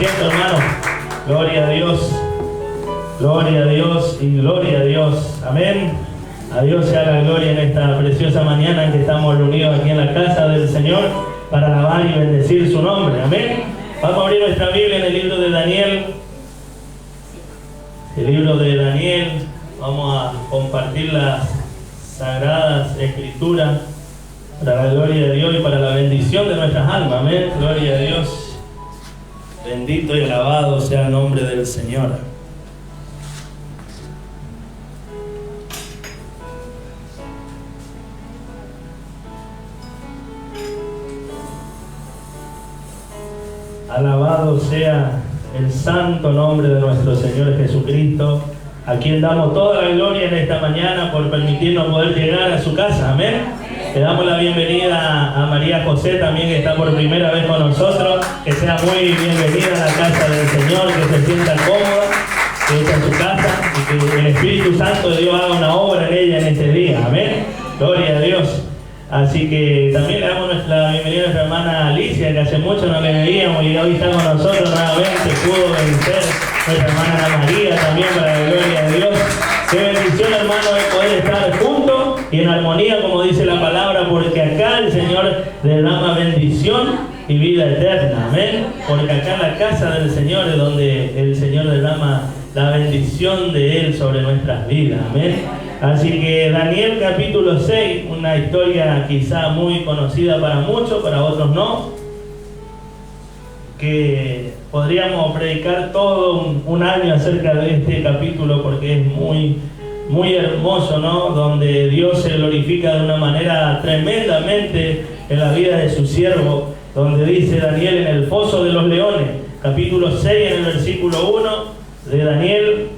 asiento, hermano. Gloria a Dios. Gloria a Dios y gloria a Dios. Amén. A Dios sea la gloria en esta preciosa mañana en que estamos reunidos aquí en la casa del Señor para alabar y bendecir su nombre. Amén. Vamos a abrir nuestra Biblia en el libro de Daniel. El libro de Daniel. Vamos a compartir las sagradas escrituras para la gloria de Dios y para la bendición de nuestras almas. Amén. Gloria a Dios. Bendito y alabado sea el nombre del Señor. Alabado sea el santo nombre de nuestro Señor Jesucristo, a quien damos toda la gloria en esta mañana por permitirnos poder llegar a su casa. Amén. Le damos la bienvenida a María José también, que está por primera vez con nosotros. Que sea muy bienvenida a la casa del Señor, que se sienta cómoda, que es su casa y que el Espíritu Santo de Dios haga una obra en ella en este día. Amén. Gloria a Dios. Así que también le damos la bienvenida a nuestra hermana Alicia, que hace mucho no le veíamos y hoy está con nosotros nuevamente. Pudo vencer nuestra hermana Ana María también, para la gloria de Dios. Qué bendición, hermano, de poder estar juntos y en armonía, como dice la palabra, porque acá el Señor derrama bendición y vida eterna. Amén. Porque acá en la casa del Señor es donde el Señor derrama la bendición de Él sobre nuestras vidas. Amén. Así que Daniel capítulo 6, una historia quizá muy conocida para muchos, para otros no, que podríamos predicar todo un año acerca de este capítulo porque es muy hermoso, ¿no? Donde Dios se glorifica de una manera tremendamente en la vida de su siervo, donde dice Daniel en el foso de los leones, capítulo 6 en el versículo 1 de Daniel.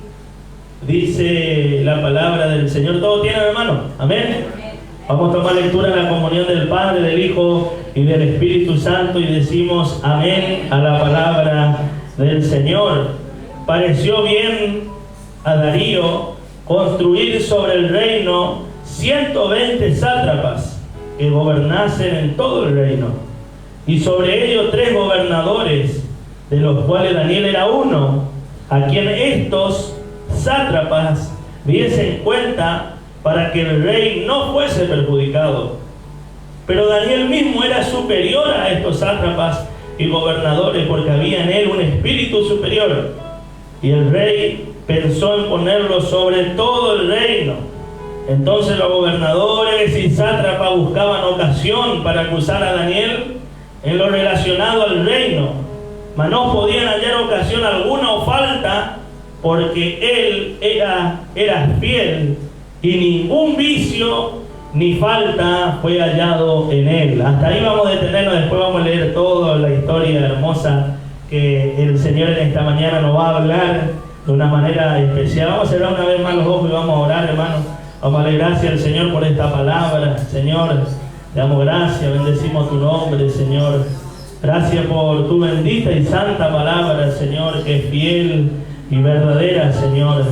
Dice la palabra del Señor. ¿Todo tiene, hermano? Amén. Vamos a tomar lectura en la comunión del Padre, del Hijo y del Espíritu Santo y decimos amén a la palabra del Señor. Pareció bien a Darío construir sobre el reino 120 sátrapas que gobernasen en todo el reino, y sobre ellos 3 gobernadores, de los cuales Daniel era uno, a quien estos sátrapas diesen cuenta para que el rey no fuese perjudicado. Pero Daniel mismo era superior a estos sátrapas y gobernadores, porque había en él un espíritu superior, y el rey pensó en ponerlo sobre todo el reino. Entonces los gobernadores y sátrapas buscaban ocasión para acusar a Daniel en lo relacionado al reino, mas no podían hallar ocasión alguna o falta, porque él era fiel y ningún vicio ni falta fue hallado en él. Hasta ahí vamos a detenernos, después vamos a leer toda la historia hermosa que el Señor en esta mañana nos va a hablar de una manera especial. Vamos a cerrar una vez más los ojos y vamos a orar, hermano. Vamos a darle gracias al Señor por esta palabra. Señor, te damos gracias, bendecimos tu nombre, Señor. Gracias por tu bendita y santa palabra, Señor, que es fiel y verdadera, Señor.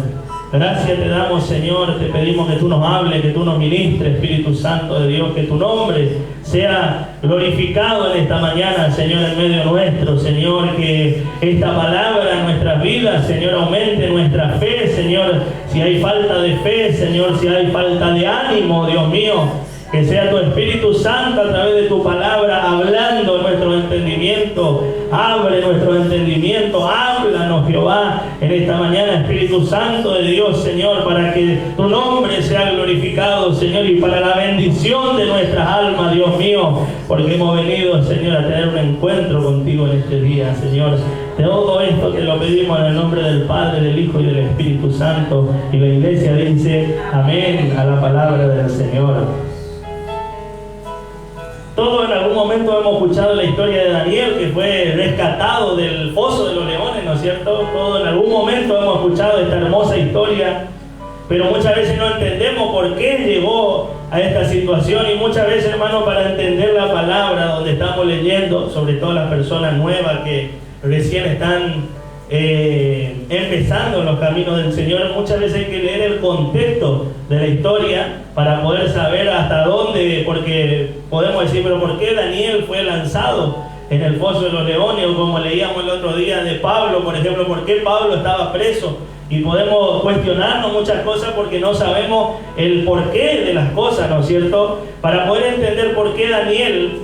Gracias te damos, Señor. Te pedimos que tú nos hables, que tú nos ministres, Espíritu Santo de Dios, que tu nombre sea glorificado en esta mañana, Señor, en medio nuestro, Señor. Que esta palabra en nuestras vidas, Señor, aumente nuestra fe, Señor. Si hay falta de fe, Señor, si hay falta de ánimo, Dios mío, que sea tu Espíritu Santo a través de tu palabra hablando nuestro entendimiento. Abre nuestro entendimiento, háblanos, Jehová, en esta mañana, Espíritu Santo de Dios, Señor, para que tu nombre sea glorificado, Señor, y para la bendición de nuestras almas, Dios mío, porque hemos venido, Señor, a tener un encuentro contigo en este día, Señor. Todo esto que lo pedimos en el nombre del Padre, del Hijo y del Espíritu Santo, y la iglesia dice amén a la palabra del Señor. Todos en algún momento hemos escuchado la historia de Daniel, que fue rescatado del foso de los leones, ¿no es cierto? Todos en algún momento hemos escuchado esta hermosa historia, pero muchas veces no entendemos por qué llegó a esta situación, y muchas veces, hermano, para entender la palabra donde estamos leyendo, sobre todo las personas nuevas que recién están empezando en los caminos del Señor, muchas veces hay que leer el contexto de la historia para poder saber hasta dónde, porque podemos decir, pero ¿por qué Daniel fue lanzado en el foso de los leones, o como leíamos el otro día de Pablo, por ejemplo, por qué Pablo estaba preso. Y podemos cuestionarnos muchas cosas porque no sabemos el porqué de las cosas, ¿no es cierto? Para poder entender por qué Daniel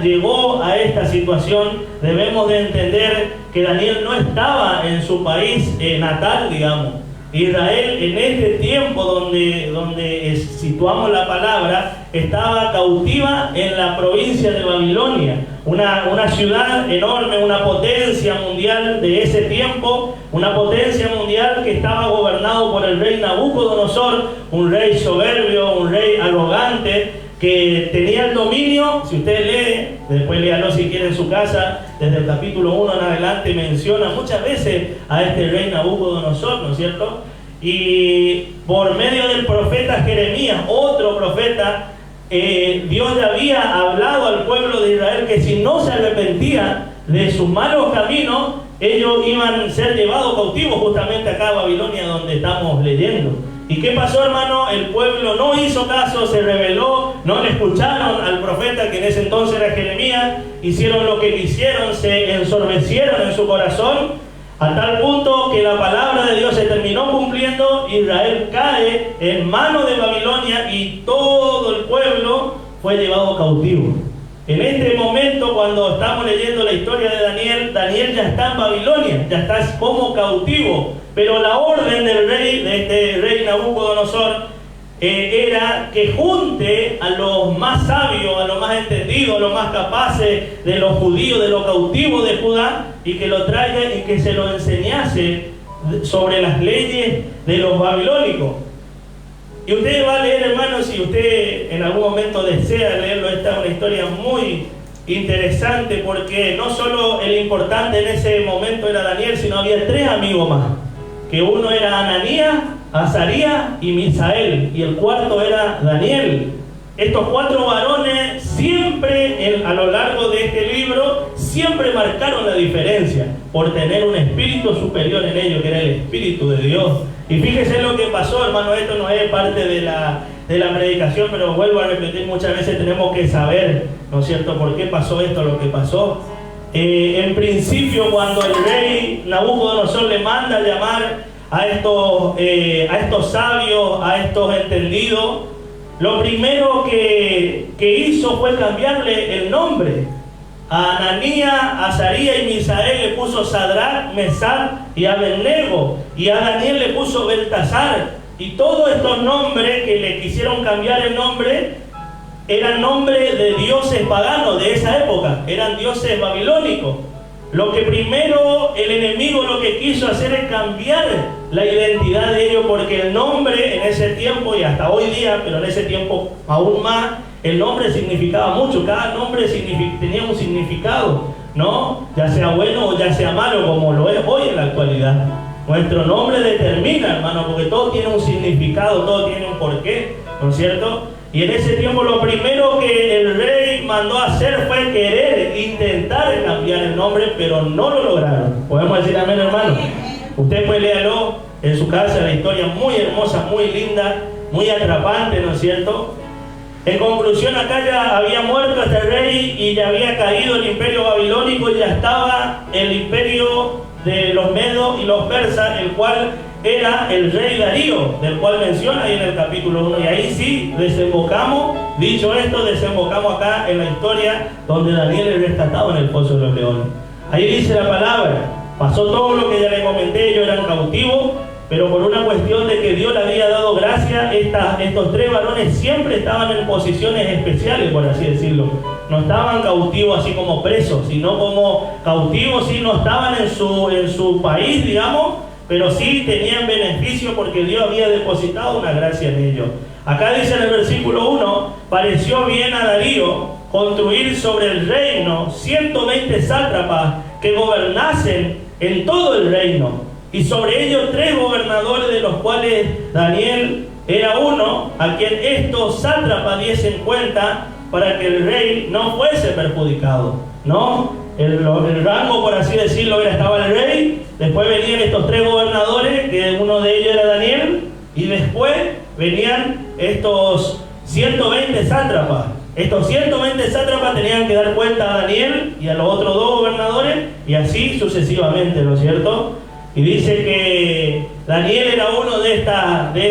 llegó a esta situación, debemos de entender que Daniel no estaba en su país natal, digamos. Israel en este tiempo donde situamos la palabra, estaba cautiva en la provincia de Babilonia, una ciudad enorme, una potencia mundial de ese tiempo, una potencia mundial que estaba gobernado por el rey Nabucodonosor, un rey soberbio, un rey arrogante, que tenía el dominio. Si usted lee, después léalo si quiere en su casa, desde el capítulo 1 en adelante menciona muchas veces a este rey Nabucodonosor, ¿no es cierto? Y por medio del profeta Jeremías, otro profeta, Dios le había hablado al pueblo de Israel que si no se arrepentían de sus malos caminos, ellos iban a ser llevados cautivos justamente acá a Babilonia, donde estamos leyendo. ¿Y qué pasó, hermano? El pueblo no hizo caso, se rebeló, no le escucharon al profeta, que en ese entonces era Jeremías, hicieron lo que quisieron, se ensorbecieron en su corazón, a tal punto que la palabra de Dios se terminó cumpliendo. Israel cae en manos de Babilonia y todo el pueblo fue llevado cautivo. En este momento, cuando estamos leyendo la historia de Daniel, Daniel ya está en Babilonia, ya está como cautivo. Pero la orden del rey, de este rey Nabucodonosor, era que junte a los más sabios, a los más entendidos, a los más capaces de los judíos, de los cautivos de Judá, y que lo traiga y que se lo enseñase sobre las leyes de los babilónicos. Y usted va a leer, hermanos, si usted en algún momento desea leerlo, esta es una historia muy interesante, porque no solo el importante en ese momento era Daniel, sino había 3 amigos más, que uno era Ananías, Azarías y Misael, y el cuarto era Daniel. Estos 4 varones siempre, a lo largo de este libro, siempre marcaron la diferencia por tener un espíritu superior en ellos, que era el Espíritu de Dios. Y fíjese lo que pasó, hermano. Esto no es parte de la predicación, pero vuelvo a repetir, muchas veces tenemos que saber, ¿no es cierto?, por qué pasó esto, lo que pasó. En principio, cuando el rey Nabucodonosor le manda a llamar a estos sabios, a estos entendidos, lo primero que hizo fue cambiarle el nombre. A Ananías, Azarías y Misael le puso Sadrach, Mesach y Abednego, y a Daniel le puso Beltasar. Y todos estos nombres que le quisieron cambiar el nombre eran nombres de dioses paganos de esa época, eran dioses babilónicos. Lo que primero el enemigo lo que quiso hacer es cambiar la identidad de ellos, porque el nombre en ese tiempo, y hasta hoy día, pero en ese tiempo aún más, el nombre significaba mucho. Cada nombre tenía un significado, ¿no? Ya sea bueno o ya sea malo, como lo es hoy en la actualidad. Nuestro nombre determina, hermano, porque todo tiene un significado, todo tiene un porqué, ¿no es cierto? Y en ese tiempo lo primero que el rey mandó a hacer fue querer intentar cambiar el nombre, pero no lo lograron. ¿Podemos decir amén, hermano? Usted pues léalo en su casa, la historia muy hermosa, muy linda, muy atrapante, ¿no es cierto? En conclusión, acá ya había muerto este rey y ya había caído el imperio babilónico, y ya estaba el imperio de los medos y los persas, el cual era el rey Darío, del cual menciona ahí en el capítulo 1. Y ahí sí desembocamos, dicho esto, desembocamos acá en la historia donde Daniel es rescatado en el foso de los leones. Ahí dice la palabra, pasó todo lo que ya le comenté, ellos eran cautivos, pero por una cuestión de que Dios le había dado gracia, estos 3 varones siempre estaban en posiciones especiales, por así decirlo. No estaban cautivos así como presos, sino como cautivos, sí, no estaban en su país, digamos, pero sí tenían beneficio porque Dios había depositado una gracia en ellos. Acá dice en el versículo 1, pareció bien a Darío construir sobre el reino 120 sátrapas que gobernasen en todo el reino, y sobre ellos 3 gobernadores, de los cuales Daniel era uno, a quien estos sátrapas diesen cuenta para que el rey no fuese perjudicado, ¿no? El rango, por así decirlo, estaba el rey, después venían estos 3 gobernadores, que uno de ellos era Daniel, y después venían estos 120 sátrapas. Estos 120 sátrapas tenían que dar cuenta a Daniel y a los otros 2 gobernadores, y así sucesivamente, ¿no es cierto? Y dice que Daniel era uno de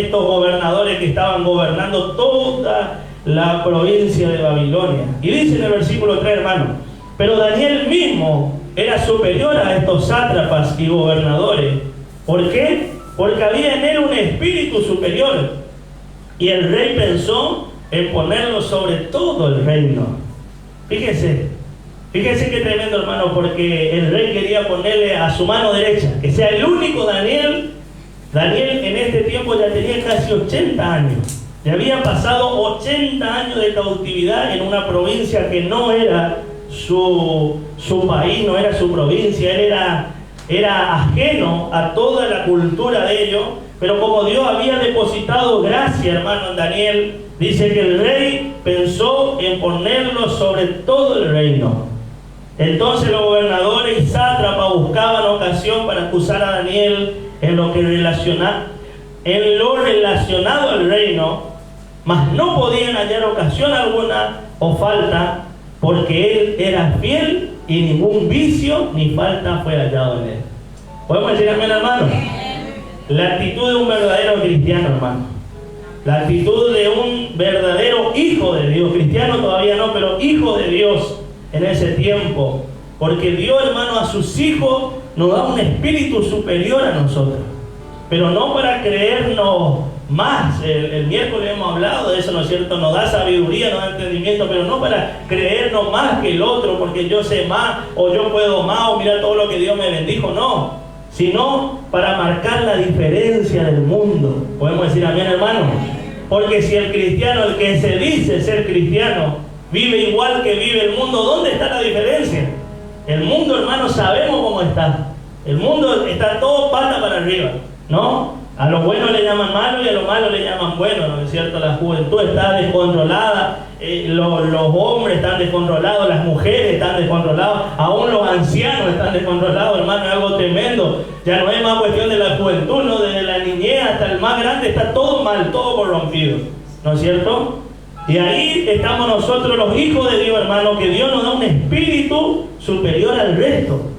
estos gobernadores que estaban gobernando toda la provincia de Babilonia. Y dice en el versículo 3, hermano, pero Daniel mismo era superior a estos sátrapas y gobernadores. ¿Por qué? Porque había en él un espíritu superior. Y el rey pensó en ponerlo sobre todo el reino. Fíjese qué tremendo, hermano, porque el rey quería ponerle a su mano derecha, que sea el único Daniel. Daniel en este tiempo ya tenía casi 80 años. Ya había pasado 80 años de cautividad en una provincia que no era su país, no era su provincia. Él era ajeno a toda la cultura de ellos. Pero como Dios había depositado gracia, hermano, en Daniel, dice que el rey pensó en ponerlo sobre todo el reino. Entonces los gobernadores y sátrapas buscaban ocasión para acusar a Daniel en lo relacionado al reino, mas no podían hallar ocasión alguna o falta, porque él era fiel y ningún vicio ni falta fue hallado en él. ¿Podemos decir amén, hermano? La actitud de un verdadero cristiano, hermano. La actitud de un verdadero hijo de Dios. Cristiano todavía no, pero hijo de Dios en ese tiempo. Porque Dios, hermano, a sus hijos nos da un espíritu superior a nosotros. Pero no para creernos más. El miércoles hemos hablado de eso, ¿no es cierto? Nos da sabiduría, nos da entendimiento, pero no para creernos más que el otro, porque yo sé más, o yo puedo más, o mira todo lo que Dios me bendijo. No, sino para marcar la diferencia del mundo. ¿Podemos decir amén, hermano? Porque si el cristiano, el que se dice ser cristiano, vive igual que vive el mundo, ¿dónde está la diferencia? El mundo, hermano, sabemos cómo está. El mundo está todo pata para arriba, ¿no? A lo bueno le llaman malo y a lo malo le llaman bueno, ¿no es cierto? La juventud está descontrolada, los hombres están descontrolados, las mujeres están descontroladas, aún los ancianos están descontrolados, hermano, es algo tremendo. Ya no es más cuestión de la juventud, ¿no? Desde la niñez hasta el más grande está todo mal, todo corrompido, ¿no es cierto? Y ahí estamos nosotros, los hijos de Dios, hermano, que Dios nos da un espíritu superior al resto.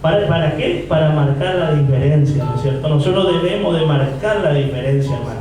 ¿Para qué? Para marcar la diferencia, ¿no es cierto? Nosotros debemos de marcar la diferencia, hermano.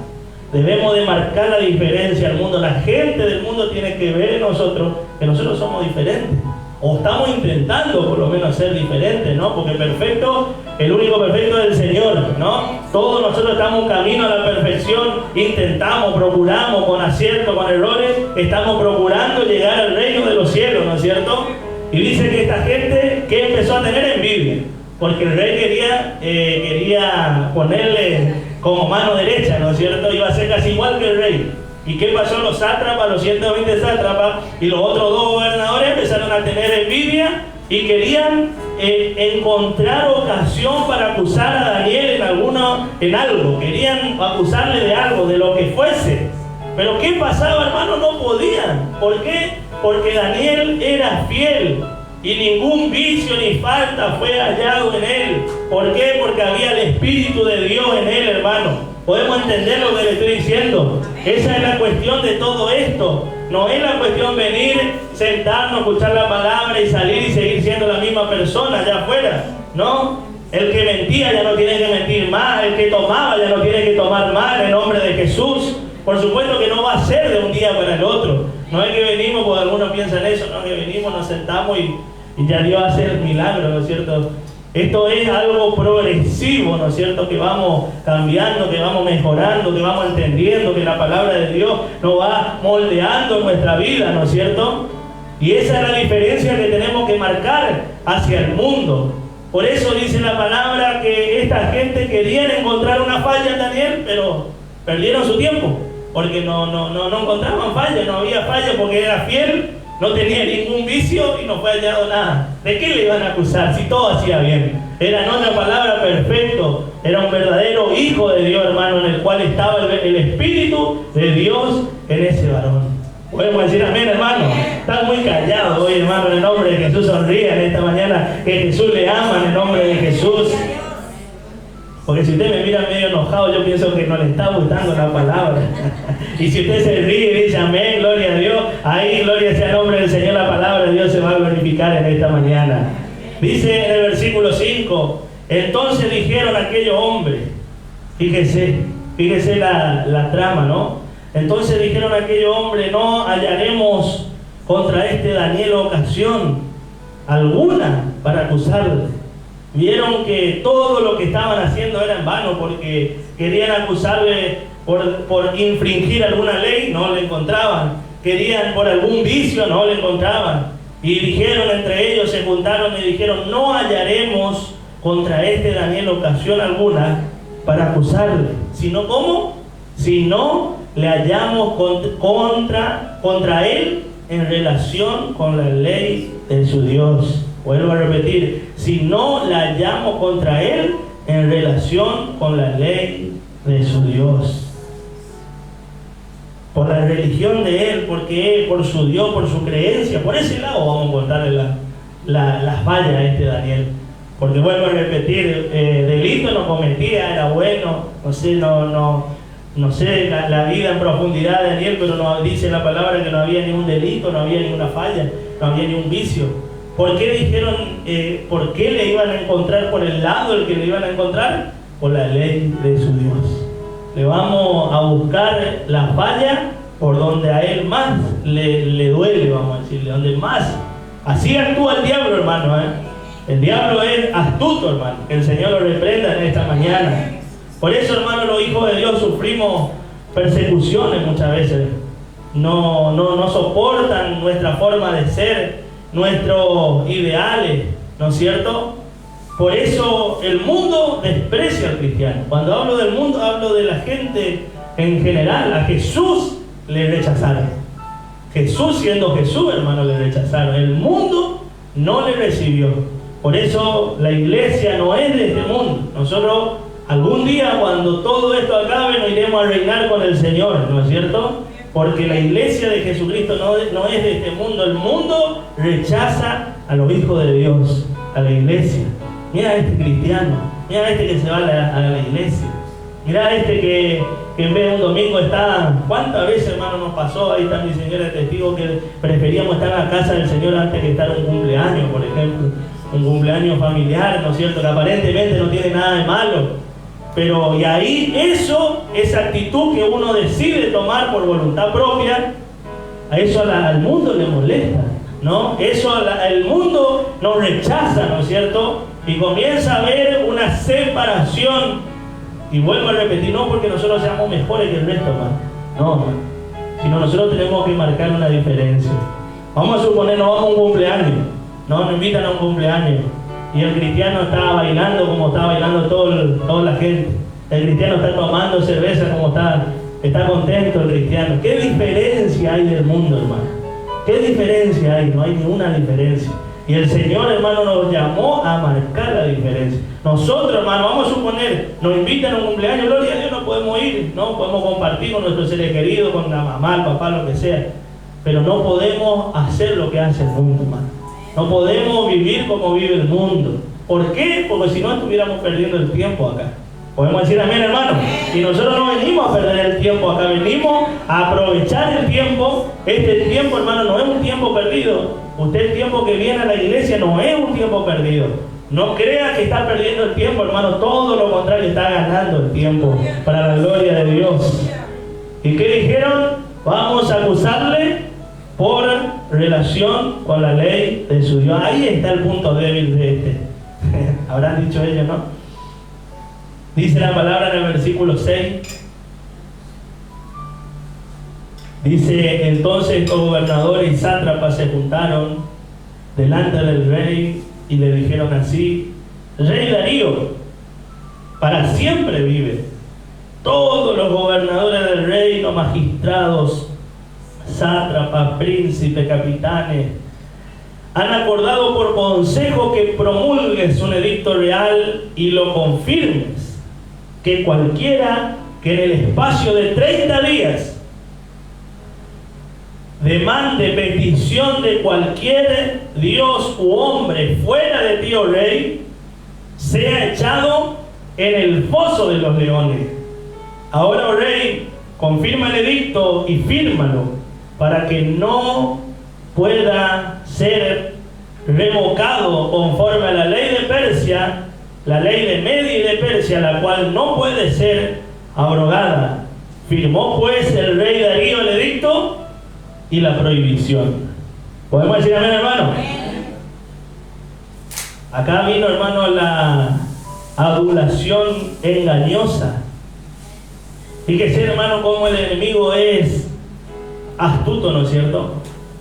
Debemos de marcar la diferencia al mundo. La gente del mundo tiene que ver en nosotros que nosotros somos diferentes. O estamos intentando por lo menos ser diferentes, ¿no? Porque perfecto, el único perfecto es el Señor, ¿no? Todos nosotros estamos camino a la perfección, intentamos, procuramos, con acierto, con errores, estamos procurando llegar al reino de los cielos, ¿no es cierto? Y dice que esta gente que empezó a tener envidia, porque el rey quería ponerle como mano derecha, ¿no es cierto? Iba a ser casi igual que el rey. ¿Y qué pasó? Los sátrapas, los 120 sátrapas y los otros 2 gobernadores empezaron a tener envidia y querían encontrar ocasión para acusar a Daniel en algo. Querían acusarle de algo, de lo que fuese. Pero ¿qué pasaba, hermano? No podían. ¿Por qué? Porque Daniel era fiel y ningún vicio ni falta fue hallado en él. ¿Por qué? Porque había el Espíritu de Dios en él, hermano. ¿Podemos entender lo que le estoy diciendo? Esa es la cuestión de todo esto. No es la cuestión venir, sentarnos, escuchar la palabra y salir y seguir siendo la misma persona allá afuera. No. El que mentía ya no tiene que mentir más. El que tomaba ya no tiene que tomar más en el nombre de Jesús. Por supuesto que no va a ser de un día para el otro. No es que venimos, porque algunos piensan eso, no, que venimos, nos sentamos y ya Dios hace el milagro, ¿no es cierto? Esto es algo progresivo, ¿no es cierto? Que vamos cambiando, que vamos mejorando, que vamos entendiendo, que la palabra de Dios nos va moldeando en nuestra vida, ¿no es cierto? Y esa es la diferencia que tenemos que marcar hacia el mundo. Por eso dice la palabra que esta gente querían encontrar una falla en Daniel, pero perdieron su tiempo, porque no encontraban falla, no había falla, porque era fiel, no tenía ningún vicio y no fue hallado nada. ¿De qué le iban a acusar si todo hacía bien? Era en otra palabra perfecto, era un verdadero hijo de Dios, hermano, en el cual estaba el Espíritu de Dios en ese varón. ¿Podemos decir amén, hermano? Están muy callados hoy, hermano, en el nombre de Jesús. Sonrían esta mañana, que Jesús le ama en el nombre de Jesús. Porque si usted me mira medio enojado, enojado, yo pienso que no le está gustando la palabra. Y si usted se ríe y dice amén, gloria a Dios, ahí gloria sea el nombre del Señor, la palabra de Dios se va a glorificar en esta mañana. Dice en el versículo 5, entonces dijeron aquellos hombres, fíjese la trama, ¿no? Entonces dijeron aquellos hombres, no hallaremos contra este Daniel ocasión alguna para acusarle. Vieron que todo lo que estaban haciendo era en vano, porque querían acusarle por infringir alguna ley, no le encontraban. Querían por algún vicio, no le encontraban. Y dijeron entre ellos, se juntaron y dijeron, no hallaremos contra este Daniel ocasión alguna para acusarle. Sino, ¿cómo? Si no le hallamos contra él en relación con la ley de su Dios. Vuelvo a repetir, si no la hallamos contra él en relación con la ley de su Dios. Por la religión de él, porque él, por su Dios, por su creencia, por ese lado vamos a encontrarle las fallas a este Daniel. Porque vuelvo a repetir, delito no cometía, era bueno, no sé la vida en profundidad de Daniel, pero no dice la palabra que no había ningún delito, no había ninguna falla, no había ningún vicio. ¿Por qué dijeron, por qué le iban a encontrar por el lado el que le iban a encontrar? Por la ley de su Dios. Le vamos a buscar la falla por donde a él más le duele, vamos a decirle, donde más. Así actúa el diablo, hermano, El diablo es astuto, hermano. Que el Señor lo reprenda en esta mañana. Por eso, hermano, los hijos de Dios sufrimos persecuciones muchas veces. No soportan nuestra forma de ser, nuestros ideales, ¿no es cierto? Por eso el mundo desprecia al cristiano. Cuando hablo del mundo, hablo de la gente en general. A Jesús le rechazaron. Jesús, siendo Jesús, hermano, le rechazaron. El mundo no le recibió. Por eso la iglesia no es de este mundo. Nosotros algún día, cuando todo esto acabe, nos iremos a reinar con el Señor, ¿no es cierto? Porque la iglesia de Jesucristo no es de este mundo. El mundo rechaza a los hijos de Dios, a la iglesia. Mira a este cristiano, mira a este que se va a la iglesia. Mira a este que en vez de un domingo está... ¿Cuántas veces, hermano, nos pasó? Ahí está mi señora testigo, que preferíamos estar en la casa del Señor antes que estar en un cumpleaños, por ejemplo. Un cumpleaños familiar, ¿no es cierto? Que aparentemente no tiene nada de malo. Pero y ahí esa actitud que uno decide tomar por voluntad propia, a eso al mundo le molesta, ¿no? Eso el mundo nos rechaza, ¿no es cierto? Y comienza a haber una separación. Y vuelvo a repetir, no porque nosotros seamos mejores que el resto, hermano. No, hermano. Sino nosotros tenemos que marcar una diferencia. Vamos a suponer, nos vamos a un cumpleaños, ¿no? Nos invitan a un cumpleaños. Y el cristiano está bailando como está bailando toda la gente. El cristiano está tomando cerveza como está contento el cristiano. ¿Qué diferencia hay del mundo, hermano? ¿Qué diferencia hay? No hay ninguna diferencia. Y el Señor, hermano, nos llamó a marcar la diferencia. Nosotros, hermano, vamos a suponer, nos invitan a un cumpleaños, gloria a Dios, no podemos ir, no podemos compartir con nuestros seres queridos, con la mamá, el papá, lo que sea. Pero no podemos hacer lo que hace el mundo, hermano. No podemos vivir como vive el mundo. ¿Por qué? Porque si no estuviéramos perdiendo el tiempo acá. Podemos decir amén, hermano. Y nosotros no venimos a perder el tiempo acá, venimos a aprovechar el tiempo. Este tiempo, hermano, no es un tiempo perdido. Usted, el tiempo que viene a la iglesia no es un tiempo perdido. No crea que está perdiendo el tiempo, hermano. Todo lo contrario, está ganando el tiempo para la gloria de Dios. ¿Y qué dijeron? Vamos a acusarle por relación con la ley de su Dios. Ahí está el punto débil de este. Habrán dicho ellos, ¿no? Dice la palabra en el versículo 6. Dice, entonces estos gobernadores y sátrapas se juntaron delante del rey y le dijeron así: Rey Darío, para siempre vive. Todos los gobernadores del reino, magistrados, sátrapas, príncipes, capitanes, han acordado por consejo que promulgues un edicto real y lo confirmes, que cualquiera que en el espacio de 30 días demande petición de cualquier dios u hombre fuera de ti, oh rey, sea echado en el foso de los leones. ahora, oh rey, confirma el edicto y fírmalo, para que no pueda ser revocado conforme a la ley de Persia, la ley de Media y de Persia, la cual no puede ser abrogada. Firmó pues el rey Darío el edicto y la prohibición. ¿Podemos decir amén, hermano? Acá vino, hermano, la adulación engañosa. Fíjese, hermano, cómo el enemigo es astuto, ¿no es cierto?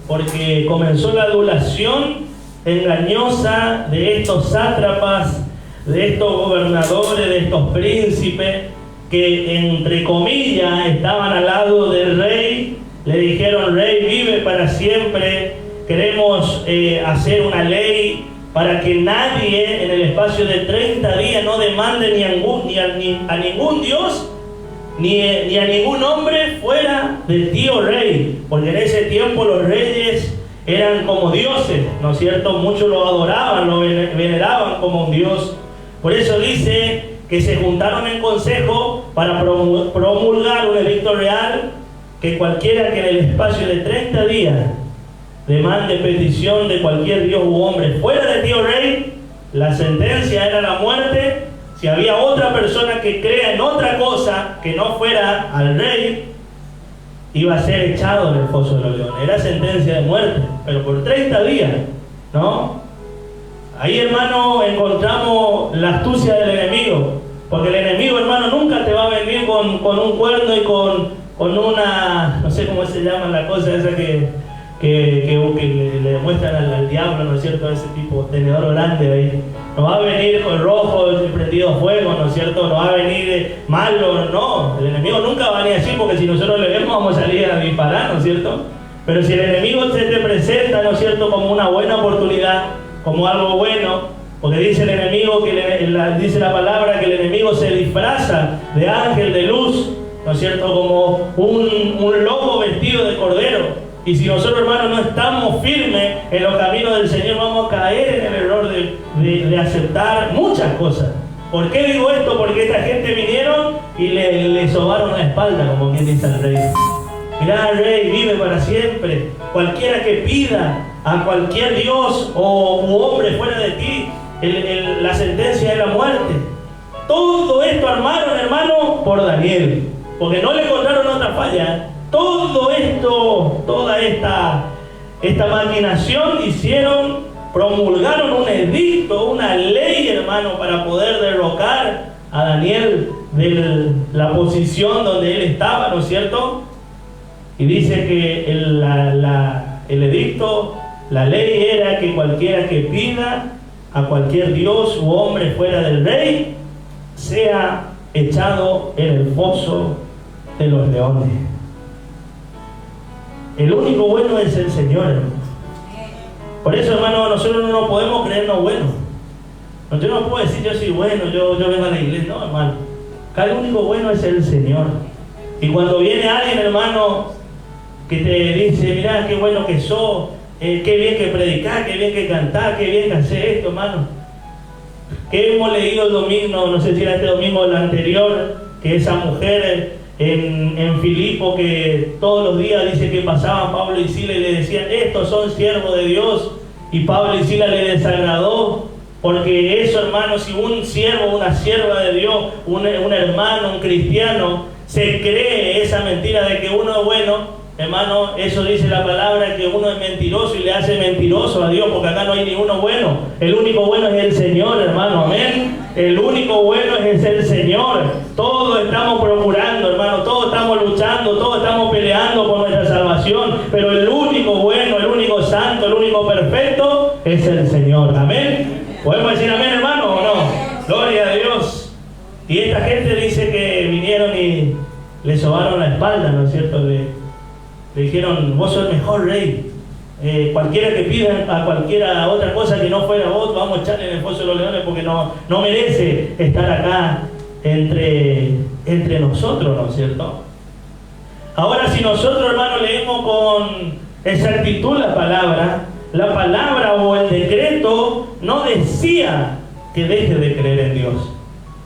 Porque comenzó la adulación engañosa de estos sátrapas, de estos gobernadores, de estos príncipes, que entre comillas estaban al lado del rey. Le dijeron: rey, vive para siempre, queremos hacer una ley para que nadie en el espacio de 30 días no demande ni a ningún dios ni a ningún hombre fuera del tío rey, porque en ese tiempo los reyes eran como dioses, ¿no es cierto? Muchos lo adoraban, lo veneraban como un dios. Por eso dice que se juntaron en consejo para promulgar un edicto real, que cualquiera que en el espacio de 30 días demande petición de cualquier dios u hombre fuera del tío rey, la sentencia era la muerte. Si había otra persona que crea en otra cosa que no fuera al rey, iba a ser echado en el foso de los leones. Era sentencia de muerte, pero por 30 días, ¿no? Ahí, hermano, encontramos la astucia del enemigo, porque el enemigo, hermano, nunca te va a venir con un cuerno y con una, no sé cómo se llama la cosa esa que le muestran al diablo, ¿no es cierto? Ese tipo, tenedor grande ahí. No va a venir con rojo, prendido a fuego, ¿no es cierto? No va a venir malo, no. El enemigo nunca va a venir así, porque si nosotros le vemos vamos a salir a disparar, ¿no es cierto? Pero si el enemigo se te presenta, ¿no es cierto?, como una buena oportunidad, como algo bueno, porque dice el enemigo, dice la palabra, que el enemigo se disfraza de ángel de luz, ¿no es cierto?, como un lobo vestido de cordero. Y si nosotros, hermanos, no estamos firmes en los caminos del Señor, vamos a caer en el error de aceptar muchas cosas. ¿Por qué digo esto? Porque esta gente vinieron y le sobaron la espalda, como quien dice al rey. Mirá, rey, vive para siempre. Cualquiera que pida a cualquier dios u hombre fuera de ti, la sentencia es la muerte. Todo esto armaron, hermano, por Daniel, porque no le encontraron otra falla. Todo esto, toda esta maquinación hicieron, promulgaron un edicto, una ley, hermano, para poder derrocar a Daniel de la posición donde él estaba, ¿no es cierto? Y dice que el edicto, la ley era que cualquiera que pida a cualquier dios u hombre fuera del rey sea echado en el foso de los leones. El único bueno es el Señor, hermano. Por eso, hermano, nosotros no nos podemos creernos buenos. Yo no puedo decir yo soy bueno, yo vengo a la iglesia. No, hermano. Acá el único bueno es el Señor. Y cuando viene alguien, hermano, que te dice: mirá, qué bueno que sos, qué bien que predicás, qué bien que cantás, qué bien que haces esto, hermano. Que hemos leído el domingo, no sé si era este domingo o el anterior, que esa mujer en Filipo, que todos los días dice que pasaban Pablo y Silas y le decían: estos son siervos de Dios, y Pablo y Silas le desagradó, porque eso, hermano, si un siervo, una sierva de Dios, un hermano, un cristiano, se cree esa mentira de que uno es bueno, hermano, eso dice la palabra, que uno es mentiroso y le hace mentiroso a Dios, porque acá no hay ni uno bueno. El único bueno es el Señor, hermano, amén. El único bueno es el Señor. Todos estamos procurando, hermano, todos estamos luchando, todos estamos peleando por nuestra salvación, pero el único bueno, el único santo, el único perfecto es el Señor, amén. ¿Podemos decir amén, hermano, o no? Gloria a Dios. Y esta gente dice que vinieron y le sobaron la espalda, ¿no es cierto? Le dijeron: vos sos el mejor rey. Cualquiera que pida a cualquiera otra cosa que no fuera vos, vamos a echarle en el foso de los leones, porque no merece estar acá entre nosotros, ¿no es cierto? Ahora, si nosotros, hermanos, leemos con exactitud la palabra o el decreto no decía que deje de creer en Dios,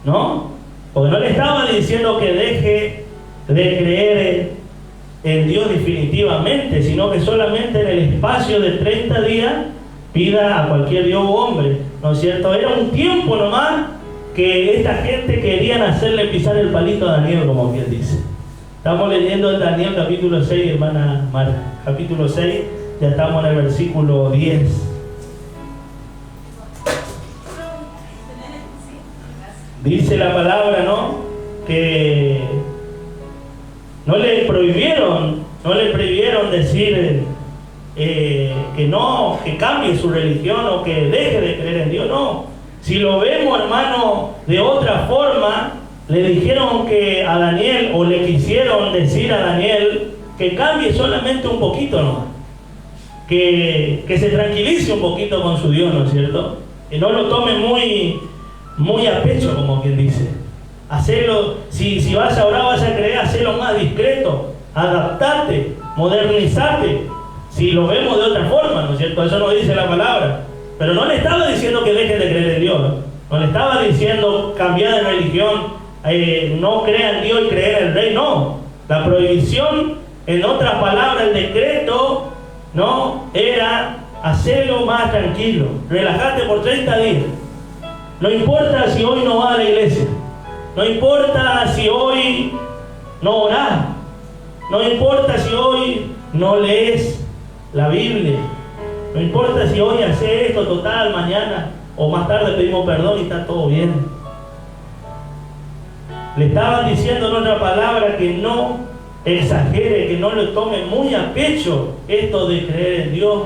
¿no? Porque no le estaba diciendo que deje de creer en Dios definitivamente, sino que solamente en el espacio de 30 días pida a cualquier Dios o hombre, ¿no es cierto? Era un tiempo nomás que esta gente querían hacerle pisar el palito a Daniel, como quien dice. Estamos leyendo en Daniel capítulo 6, hermana Mara, capítulo 6, ya estamos en el versículo 10. Dice la palabra, ¿no?, que no le prohibieron decir que cambie su religión o que deje de creer en Dios, no. Si lo vemos, hermano, de otra forma, le dijeron que a Daniel, o le quisieron decir a Daniel, que cambie solamente un poquito nomás, que se tranquilice un poquito con su Dios, ¿no es cierto? Que no lo tome muy a pecho, como quien dice. Hacerlo, si vas a orar, vas a creer, hacerlo más discreto, adaptate, modernizate. Si lo vemos de otra forma, ¿no es cierto? Eso no dice la palabra. Pero no le estaba diciendo que deje de creer en Dios, no le estaba diciendo cambiar de religión, no crea en Dios y creer en el Rey, no. La prohibición, en otras palabras, el decreto, no, era hacerlo más tranquilo, relajate por 30 días. No importa si hoy no vas a la iglesia, no importa si hoy no orás, no importa si hoy no lees la Biblia, no importa si hoy haces esto, total, mañana o más tarde pedimos perdón y está todo bien. Le estaban diciendo en otra palabra que no exagere, que no lo tome muy a pecho esto de creer en Dios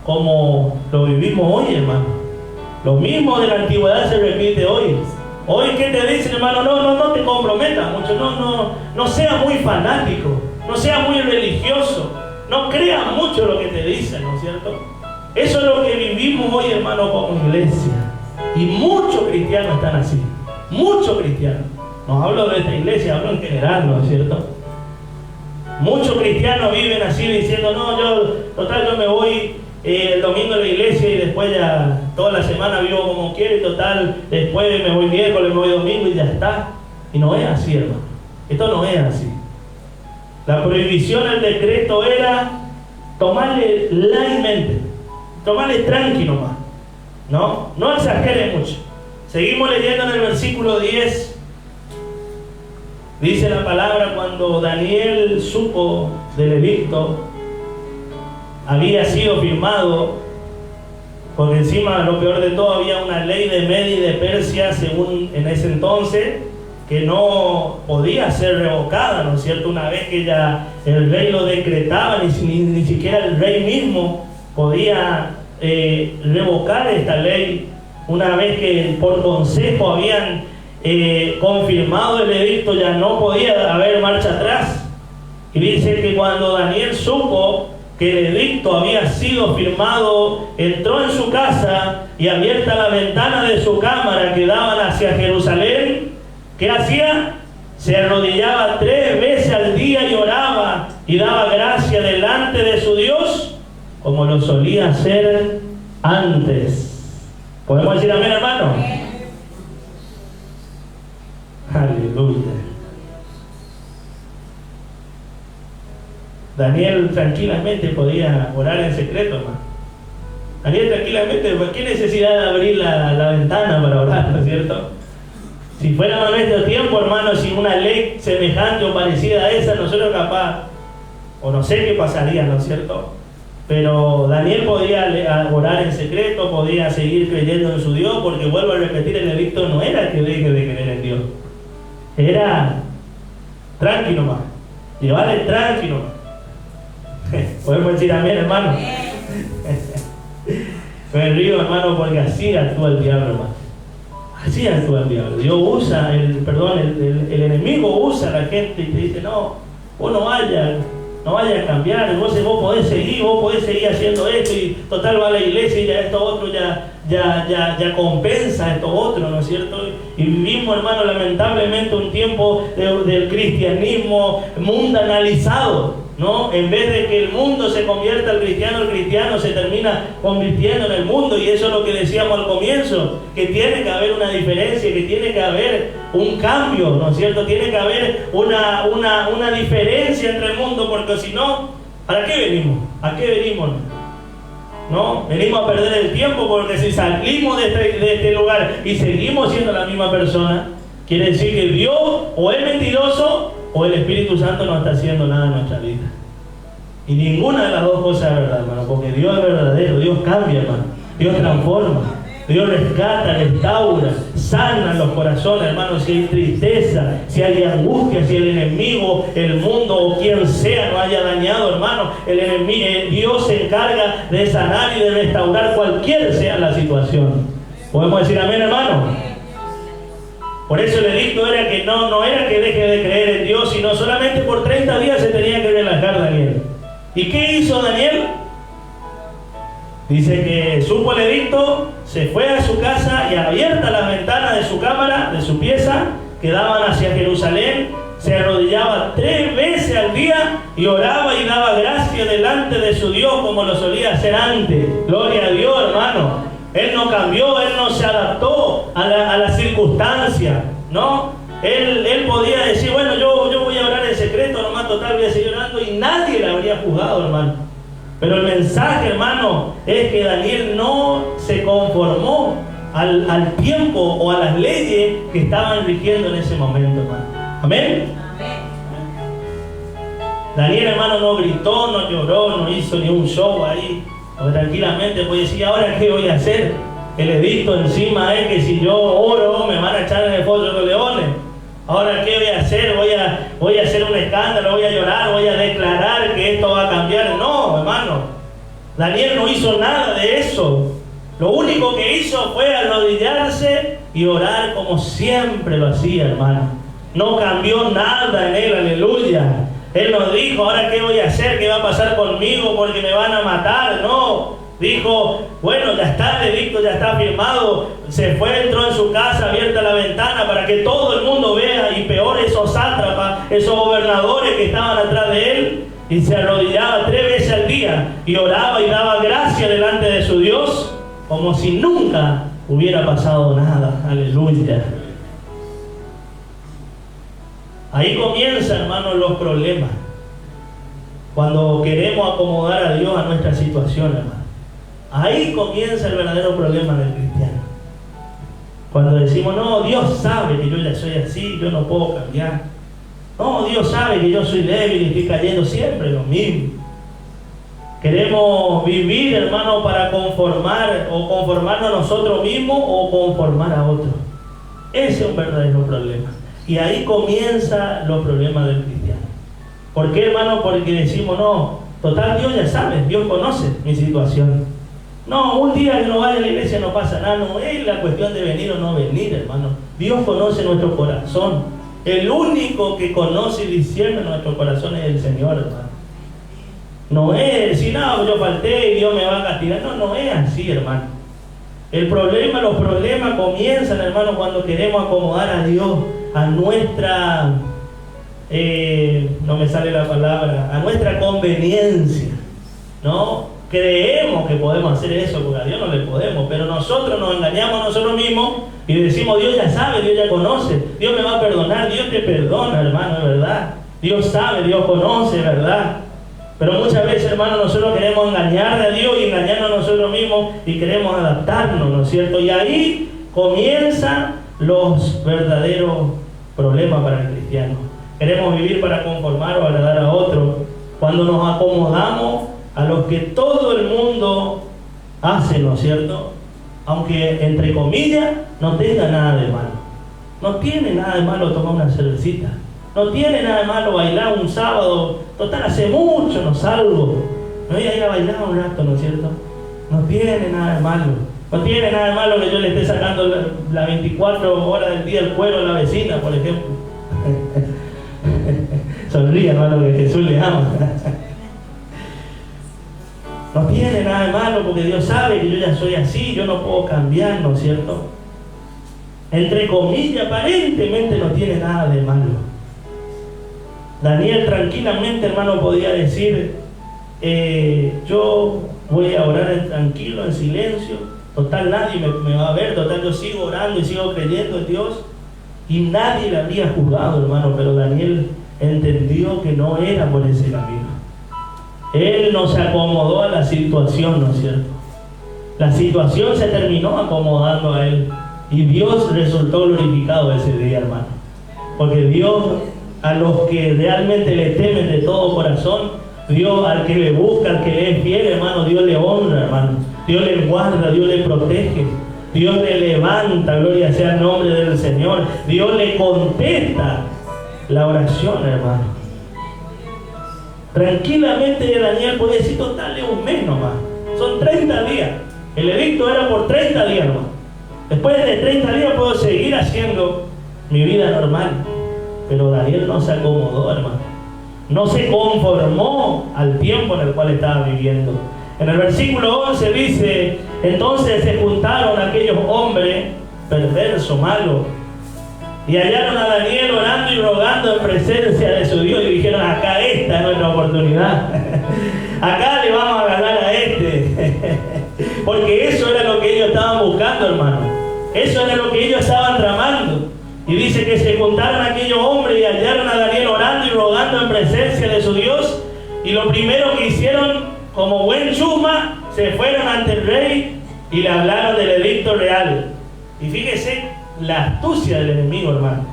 como lo vivimos hoy, hermano. Lo mismo de la antigüedad se repite hoy. Hoy, ¿qué te dicen, hermano? No te comprometas mucho, no sea muy fanático, no sea muy religioso, no creas mucho lo que te dicen, ¿no es cierto? Eso es lo que vivimos hoy, hermano, como iglesia. Y muchos cristianos están así, muchos cristianos. No hablo de esta iglesia, hablo en general, ¿no es cierto? Muchos cristianos viven así diciendo, yo me voy el domingo a la iglesia y después ya toda la semana vivo como quiero y total, después me voy miércoles, me voy domingo y ya está. Y no es así, hermano. Esto no es así. La prohibición, el decreto era tomarle lightmente, tomarle tranquilo más. No exagere mucho. Seguimos leyendo en el versículo 10. Dice la palabra, cuando Daniel supo del edicto, había sido firmado, porque encima, lo peor de todo, había una ley de Media y de Persia, según en ese entonces, que no podía ser revocada, ¿no es cierto? Una vez que ya el rey lo decretaba, ni siquiera el rey mismo podía revocar esta ley. Una vez que por consejo habían confirmado el edicto, ya no podía haber marcha atrás. Y dice que cuando Daniel supo que el edicto había sido firmado, entró en su casa y, abierta la ventana de su cámara que daban hacia Jerusalén, ¿qué hacía? Se arrodillaba 3 veces al día y oraba y daba gracia delante de su Dios, como lo solía hacer antes. ¿Podemos decir amén, hermano? Aleluya. Daniel tranquilamente podía orar en secreto, hermano. Daniel tranquilamente, ¿qué necesidad de abrir la ventana para orar, ¿no es cierto? Si fuera en nuestro tiempo, hermano, si una ley semejante o parecida a esa, nosotros capaz, o no sé qué pasaría, ¿no es cierto? Pero Daniel podía orar en secreto, podía seguir creyendo en su Dios, porque vuelvo a repetir, el edicto no era que deje de creer en Dios. Era tranquilo más, llevarle tranquilo más. Podemos decir amén, hermano. Me río, hermano, porque así actúa el diablo, hermano. Así actúa el diablo. Dios usa, el enemigo usa a la gente y te dice, no, vos no vayas a cambiar, vos podés seguir haciendo esto y total va a la iglesia y ya esto otro ya compensa esto otro, ¿no es cierto? Y vivimos, hermano, lamentablemente un tiempo del cristianismo mundanalizado. ¿no? En vez de que el mundo se convierta al cristiano, el cristiano se termina convirtiendo en el mundo. Y eso es lo que decíamos al comienzo, que tiene que haber una diferencia, que tiene que haber un cambio, ¿no es cierto? Tiene que haber una diferencia entre el mundo, porque si no, ¿para qué venimos? ¿A qué venimos? ¿No? Venimos a perder el tiempo, porque si salimos de este lugar y seguimos siendo la misma persona, quiere decir que Dios o es mentiroso o el Espíritu Santo no está haciendo nada en nuestra vida. Y ninguna de las dos cosas es verdad, hermano, porque Dios es verdadero, Dios cambia, hermano, Dios transforma, Dios rescata, restaura, sana los corazones, hermano. Si hay tristeza, si hay angustia, si el enemigo, el mundo o quien sea nos haya dañado, hermano, Dios se encarga de sanar y de restaurar cualquier sea la situación. ¿Podemos decir amén, hermano? Por eso el edicto era que no era que deje de creer en Dios, sino solamente por 30 días se tenía que relajar Daniel. ¿Y qué hizo Daniel? Dice que supo el edicto, se fue a su casa y abierta las ventanas de su cámara, de su pieza, que daban hacia Jerusalén, se arrodillaba 3 veces al día y oraba y daba gracias delante de su Dios como lo solía hacer antes. Gloria a Dios, hermano. Él no cambió, él no se adaptó a la circunstancia, ¿no? Él podía decir, bueno, yo voy a orar en secreto, nomás total voy a seguir orando, y nadie le habría juzgado, hermano. Pero el mensaje, hermano, es que Daniel no se conformó al tiempo o a las leyes que estaban rigiendo en ese momento, hermano. ¿Amén? Daniel, hermano, no gritó, no lloró, no hizo ni un show ahí. O tranquilamente puede decir, ¿ahora qué voy a hacer? El edicto encima es que si yo oro me van a echar en el foso de los leones. ¿Ahora qué voy a hacer? Voy a hacer un escándalo, voy a llorar, voy a declarar que esto va a cambiar. No, hermano. Daniel no hizo nada de eso. Lo único que hizo fue arrodillarse y orar como siempre lo hacía, hermano. No cambió nada en él, aleluya. Él nos dijo, ¿ahora qué voy a hacer? ¿Qué va a pasar conmigo? Porque me van a matar. No, dijo, bueno, ya está el edicto, ya está firmado. Se fue, entró en su casa, abierta la ventana para que todo el mundo vea, y peor esos sátrapas, esos gobernadores que estaban atrás de él, y se arrodillaba 3 veces al día y oraba y daba gracia delante de su Dios como si nunca hubiera pasado nada. Aleluya. Ahí comienzan, hermanos, los problemas. Cuando queremos acomodar a Dios a nuestra situación, hermano. Ahí comienza el verdadero problema del cristiano. Cuando decimos, no, Dios sabe que yo ya soy así, yo no puedo cambiar. No, Dios sabe que yo soy débil y estoy cayendo siempre lo mismo. Queremos vivir, hermano, para conformar o conformarnos a nosotros mismos o conformar a otros. Ese es un verdadero problema. Y ahí comienzan los problemas del cristiano. ¿Por qué, hermano? Porque decimos, no, total, Dios ya sabe, Dios conoce mi situación. No, un día que no vaya a la iglesia no pasa nada, no es la cuestión de venir o no venir, hermano. Dios conoce nuestro corazón. El único que conoce y discierne nuestro corazón es el Señor, hermano. No es decir, no, yo falté y Dios me va a castigar. No, no es así, hermano. Los problemas comienzan, hermano, cuando queremos acomodar a Dios a nuestra, no me sale la palabra, a nuestra conveniencia, ¿no? Creemos que podemos hacer eso, porque a Dios no le podemos, pero nosotros nos engañamos a nosotros mismos y decimos, Dios ya sabe, Dios ya conoce, Dios me va a perdonar. Dios te perdona, hermano, es verdad. Dios sabe, Dios conoce, ¿verdad? Pero muchas veces, hermano, nosotros queremos engañar a Dios y engañarnos a nosotros mismos y queremos adaptarnos, ¿no es cierto? Y ahí comienzan los verdaderos problemas para el cristiano. Queremos vivir para conformar o agradar a otros. Cuando nos acomodamos a lo que todo el mundo hace, ¿no es cierto? Aunque, entre comillas, no tenga nada de malo. No tiene nada de malo tomar una cervecita. No tiene nada de malo bailar un sábado. Total, hace mucho no salgo. Me voy a ir a bailar un rato, ¿no es cierto? No tiene nada de malo. No tiene nada de malo que yo le esté sacando las 24 horas del día el cuero a la vecina, por ejemplo. Sonríe, hermano, que Jesús le ama. No tiene nada de malo porque Dios sabe que yo ya soy así, yo no puedo cambiar, ¿no es cierto? Entre comillas, aparentemente no tiene nada de malo. Daniel tranquilamente, hermano, podía decir, yo voy a orar tranquilo, en silencio, total nadie me va a ver, total yo sigo orando y sigo creyendo en Dios, y nadie le habría juzgado, hermano. Pero Daniel entendió que no era por ese camino. Él no se acomodó a la situación, ¿no es cierto? La situación se terminó acomodando a él, y Dios resultó glorificado ese día, hermano. Porque Dios, a los que realmente le temen de todo corazón, Dios, al que le busca, al que le es fiel, hermano, Dios le honra, hermano. Dios le guarda, Dios le protege, Dios le levanta, gloria sea el nombre del Señor. Dios le contesta la oración, hermano. Tranquilamente Daniel puede decir, total, es un mes nomás, son 30 días. El edicto era por 30 días nomás. Después de 30 días puedo seguir haciendo mi vida normal. Pero Daniel no se acomodó, hermano. No se conformó al tiempo en el cual estaba viviendo. En el versículo 11 dice, entonces se juntaron aquellos hombres perversos, malos, y hallaron a Daniel orando y rogando en presencia de su Dios, y dijeron, acá esta es nuestra oportunidad. Acá le vamos a ganar a este. Porque eso era lo que ellos estaban buscando, hermano. Eso era lo que ellos estaban tramando. Y dice que se juntaron aquellos hombres y hallaron a Daniel orando y rogando en presencia de su Dios. Y lo primero que hicieron, como buen chusma, se fueron ante el rey y le hablaron del edicto real. Y fíjese la astucia del enemigo, hermano.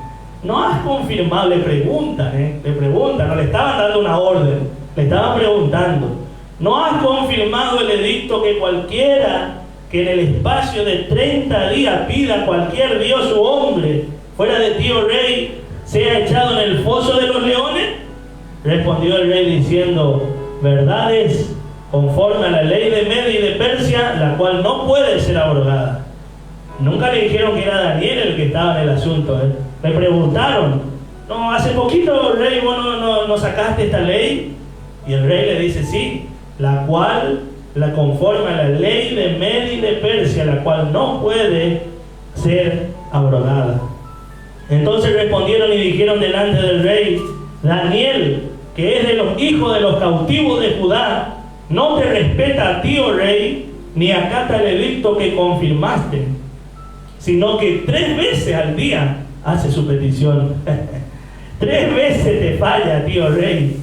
No has confirmado, le preguntan, no le estaban dando una orden, le estaban preguntando. No has confirmado el edicto que cualquiera que en el espacio de 30 días pida a cualquier dios u hombre fuera de ti, oh rey, sea echado en el foso de los leones. Respondió el rey diciendo, verdad es, conforme a la ley de Media y de Persia, la cual no puede ser abrogada. Nunca le dijeron que era Daniel el que estaba en el asunto. Le preguntaron, no, hace poquito, rey, vos no sacaste esta ley. Y el rey le dice, sí, la cual la conforme a la ley de Media y de Persia, la cual no puede ser abrogada. Entonces respondieron y dijeron delante del rey, Daniel, que es de los hijos de los cautivos de Judá, no te respeta a ti, oh rey, ni acata el edicto que confirmaste, sino que 3 veces al día hace su petición. 3 veces te falla, tío rey.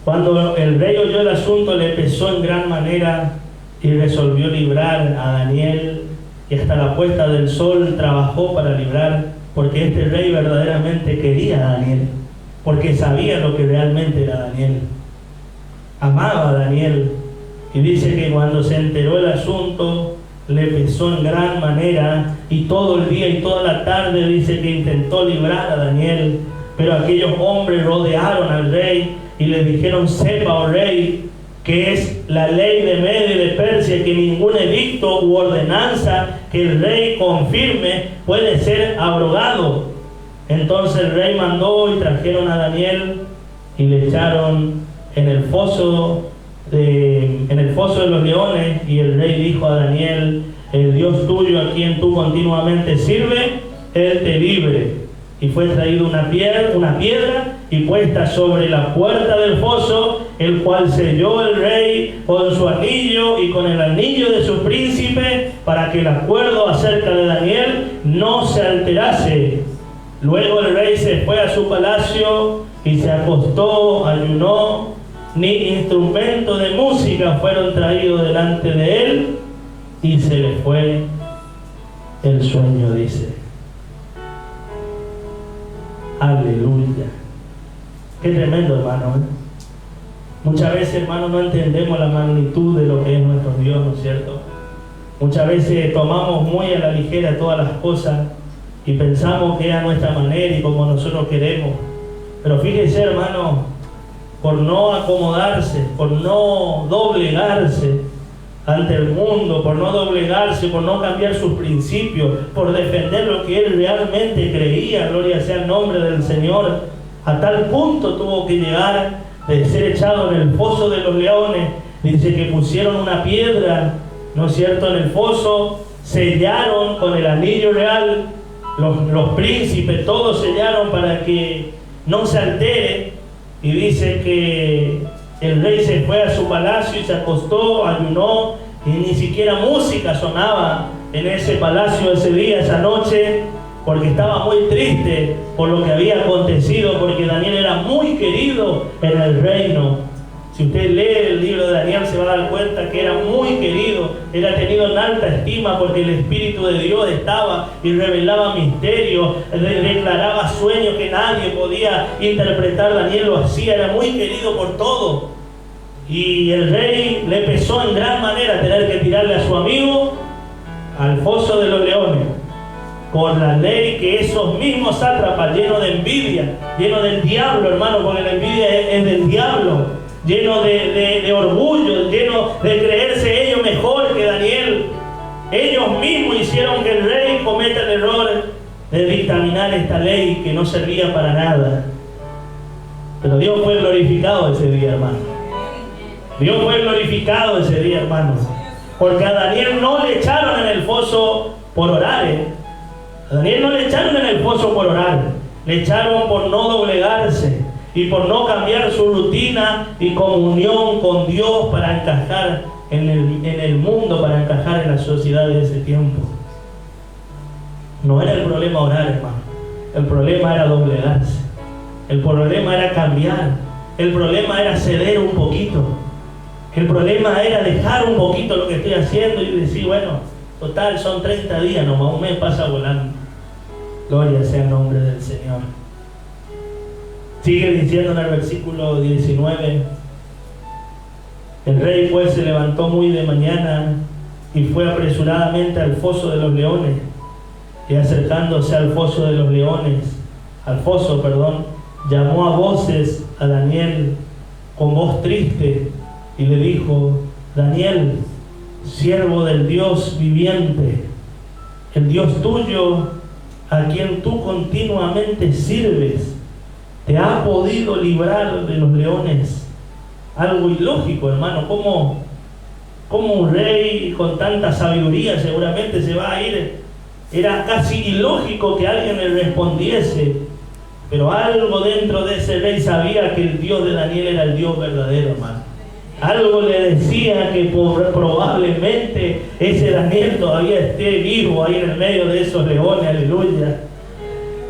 Cuando el rey oyó el asunto, le pesó en gran manera y resolvió librar a Daniel, y hasta la puesta del sol trabajó para librar, porque este rey verdaderamente quería a Daniel, porque sabía lo que realmente era Daniel. Amaba a Daniel, y dice que cuando se enteró el asunto, le pesó en gran manera, y todo el día y toda la tarde dice que intentó librar a Daniel. Pero aquellos hombres rodearon al rey y le dijeron, sepa, oh rey, que es la ley de Media y de Persia, que ningún edicto u ordenanza que el rey confirme puede ser abrogado. Entonces el rey mandó y trajeron a Daniel y le echaron en el foso de los leones. Y el rey dijo a Daniel, el Dios tuyo a quien tú continuamente sirves, él te libre. Y fue traída una piedra y puesta sobre la puerta del foso, el cual selló el rey con su anillo y con el anillo de su príncipe, para que el acuerdo acerca de Daniel no se alterase. Luego el rey se fue a su palacio y se acostó, ayunó, ni instrumentos de música fueron traídos delante de él, y se le fue el sueño, dice. Aleluya. Qué tremendo, hermano. Muchas veces, hermano, no entendemos la magnitud de lo que es nuestro Dios, ¿no es cierto? Muchas veces tomamos muy a la ligera todas las cosas y pensamos que es a nuestra manera y como nosotros queremos. Pero fíjese, hermano, por no acomodarse, por no doblegarse ante el mundo, por no doblegarse, por no cambiar sus principios, por defender lo que él realmente creía, gloria sea el nombre del Señor, a tal punto tuvo que llegar de ser echado en el foso de los leones. Dice que pusieron una piedra, ¿no es cierto?, en el foso, sellaron con el anillo real, los príncipes, todos sellaron para que no se altere. y dice que el rey se fue a su palacio y se acostó, ayunó, y ni siquiera música sonaba en ese palacio ese día, esa noche, porque estaba muy triste por lo que había acontecido, porque Daniel era muy querido en el reino. Si usted lee el libro de Daniel se va a dar cuenta que era muy querido, era tenido en alta estima porque el Espíritu de Dios estaba y revelaba misterios, declaraba sueños que nadie podía interpretar. Daniel lo hacía, era muy querido por todos. Y el rey le pesó en gran manera tener que tirarle a su amigo al foso de los leones, por la ley que esos mismos sátrapas, llenos de envidia, llenos del diablo, hermano, porque la envidia es del diablo, lleno de orgullo, lleno de creerse ellos mejor que Daniel. Ellos mismos hicieron que el rey cometa el error de dictaminar esta ley que no servía para nada. Pero Dios fue glorificado ese día, hermano. Dios fue glorificado ese día, hermanos. Porque a Daniel no le echaron en el foso por orar, A Daniel no le echaron en el foso por orar. Le echaron por no doblegarse y por no cambiar su rutina y comunión con Dios para encajar en el mundo, para encajar en la sociedad de ese tiempo. No era el problema orar, hermano. El problema era doblegarse. El problema era cambiar. El problema era ceder un poquito. El problema era dejar un poquito lo que estoy haciendo y decir, bueno, total, son 30 días nomás, un mes pasa volando. Gloria sea el nombre del Señor. Sigue diciendo en el versículo 19: el rey pues se levantó muy de mañana y fue apresuradamente al foso de los leones, y acercándose al foso de los leones, llamó a voces a Daniel con voz triste y le dijo: Daniel, siervo del Dios viviente, el Dios tuyo, a quien tú continuamente sirves, ¿te ha podido librar de los leones? Algo ilógico, hermano. ¿Cómo un rey con tanta sabiduría seguramente se va a ir? Era casi ilógico que alguien le respondiese, pero algo dentro de ese rey sabía que el Dios de Daniel era el Dios verdadero, hermano. Algo le decía que probablemente ese Daniel todavía esté vivo ahí en el medio de esos leones, aleluya.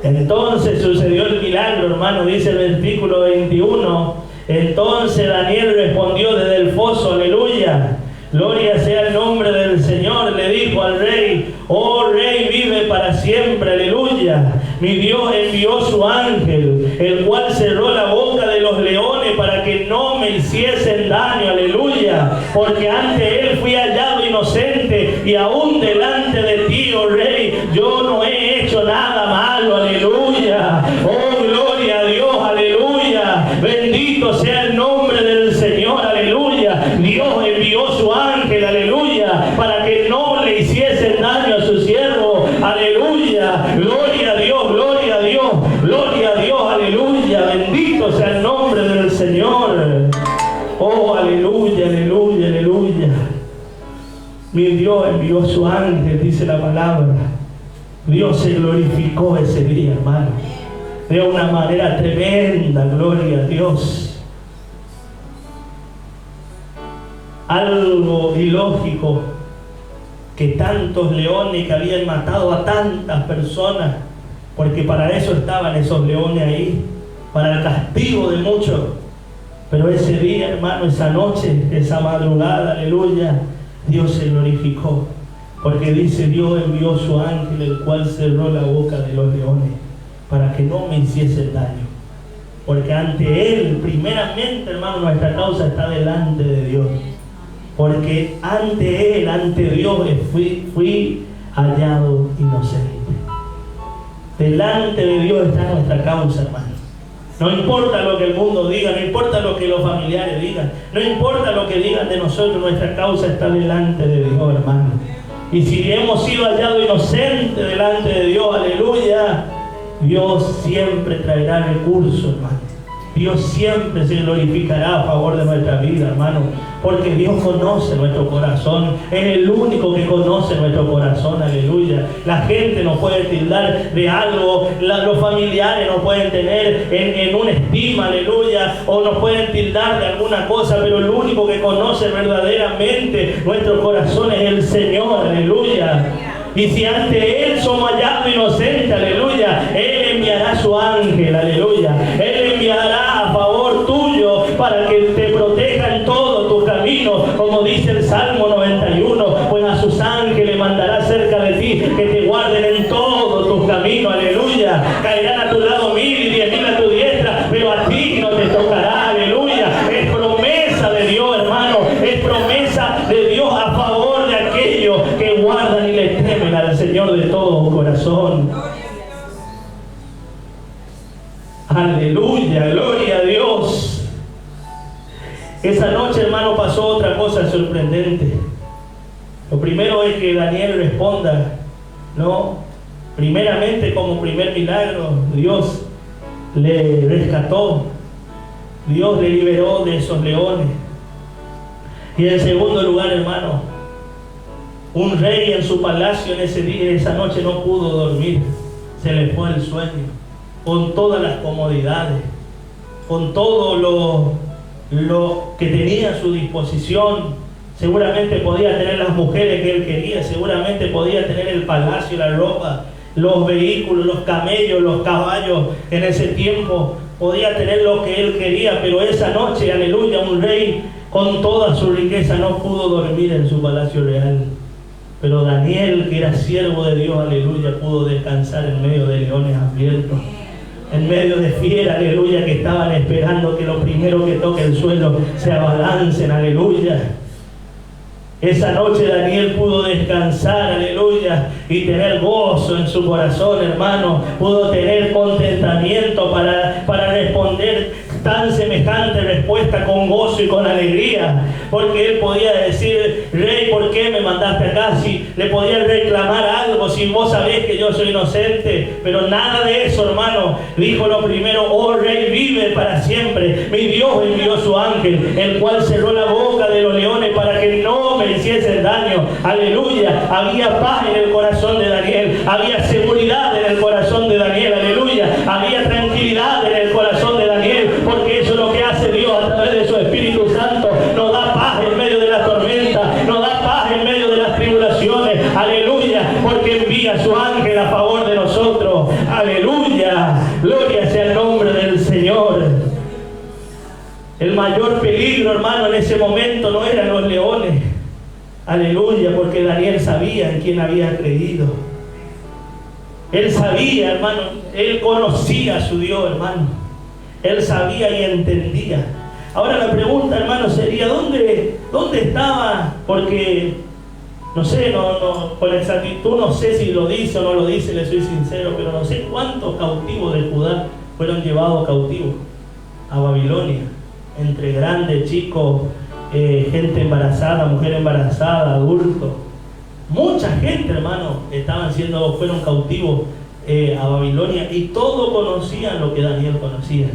Entonces sucedió el milagro, hermano, dice el versículo 21. Entonces Daniel respondió desde el foso, aleluya, gloria sea el nombre del Señor. Le dijo al rey: oh rey, vive para siempre, aleluya. Mi Dios envió su ángel, el cual cerró la boca de los leones para que no me hiciesen daño, aleluya. Porque ante él fui hallado inocente, y aún delante de ti, oh rey, yo no he hecho nada malo, aleluya. Oh, gloria a Dios, aleluya. Bendito sea el nombre del Señor, aleluya. Dios envió su ángel, aleluya, para que no le hiciesen daño a su siervo, aleluya. Gloria a Dios, gloria a Dios, gloria a Dios, aleluya. Bendito sea el nombre del Señor. Oh, aleluya, aleluya, aleluya. Mi Dios envió su ángel, dice la palabra. Dios se glorificó ese día, hermano, de una manera tremenda. Gloria a Dios. Algo ilógico que tantos leones que habían matado a tantas personas, porque para eso estaban esos leones ahí, para el castigo de muchos. Pero ese día, hermano, esa noche, esa madrugada, aleluya, Dios se glorificó, porque dice: Dios envió su ángel, el cual cerró la boca de los leones para que no me hiciesen daño. Porque ante él, primeramente, hermano, nuestra causa está delante de Dios. Porque ante él, ante Dios, fui hallado inocente. Delante de Dios está nuestra causa, hermano. No importa lo que el mundo diga, no importa lo que los familiares digan, no importa lo que digan de nosotros, nuestra causa está delante de Dios, hermano. Y si hemos sido hallados inocentes delante de Dios, aleluya, Dios siempre traerá recursos, hermano. Dios siempre se glorificará a favor de nuestra vida, hermano, porque Dios conoce nuestro corazón, es el único que conoce nuestro corazón, aleluya. La gente nos puede tildar de algo, los familiares nos pueden tener en una estima, aleluya, o nos pueden tildar de alguna cosa, pero el único que conoce verdaderamente nuestro corazón es el Señor, aleluya. Y si ante Él somos hallados inocentes, aleluya, Él enviará su ángel, aleluya. Él enviará a favor tuyo para que te proteja en todos tus caminos, como dice el Salmo 91, pues a sus ángeles mandará cerca de ti, que te guarden en todos tus caminos, aleluya. Caerán a tu lado 1000 y 10.000 a tu diestra, pero a ti no te tocará, aleluya. Es promesa de Dios, hermano, es promesa de Dios a favor de aquellos que guardan y le temen al Señor de todo corazón. Aleluya, gloria a Dios. Esa noche, hermano, pasó otra cosa sorprendente. Lo primero es que Daniel responda, ¿no? Primeramente, como primer milagro, Dios le rescató, Dios le liberó de esos leones. Y en segundo lugar, hermano, un rey en su palacio en ese día, esa noche no pudo dormir, se le fue el sueño, con todas las comodidades, con todo lo que tenía a su disposición. Seguramente podía tener las mujeres que él quería, seguramente podía tener el palacio, la ropa, los vehículos, los camellos, los caballos. En ese tiempo podía tener lo que él quería, pero esa noche, aleluya, un rey con toda su riqueza no pudo dormir en su palacio real. Pero Daniel, que era siervo de Dios, aleluya, pudo descansar en medio de leones hambrientos, en medio de fieras, aleluya, que estaban esperando que lo primero que toque el suelo se abalancen, aleluya. Esa noche Daniel pudo descansar, aleluya, y tener gozo en su corazón, hermano. Pudo tener contentamiento para responder tan semejante respuesta con gozo y con alegría, porque él podía decir: rey, ¿por qué me mandaste acá? Si le podía reclamar algo, si vos sabés que yo soy inocente, pero nada de eso, hermano. Dijo lo primero: oh rey, vive para siempre. Mi Dios envió su ángel, el cual cerró la boca de los leones para que no me hiciesen daño. Aleluya. Había paz en el corazón de Daniel, había seguridad en el corazón de Daniel, aleluya. Había tranquilidad en el corazón de Daniel, porque eso es lo que hace Dios a través de su Espíritu Santo. Nos da paz en medio de la tormenta, nos da paz en medio de las tribulaciones, aleluya, porque envía su ángel a favor de nosotros, aleluya. Gloria sea el nombre del Señor. El mayor peligro, hermano, en ese momento no eran los leones, aleluya, porque Daniel sabía en quién había creído. Él sabía, hermano, él conocía a su Dios, hermano. Él sabía y entendía. Ahora la pregunta, hermano, sería: ¿dónde estaba? Porque, no sé, con exactitud no sé si lo dice o no lo dice, le soy sincero, pero no sé cuántos cautivos de Judá fueron llevados cautivos a Babilonia. Entre grandes, chicos, gente embarazada, mujer embarazada, adultos. Mucha gente, hermano, fueron cautivos a Babilonia, y todos conocían lo que Daniel conocía.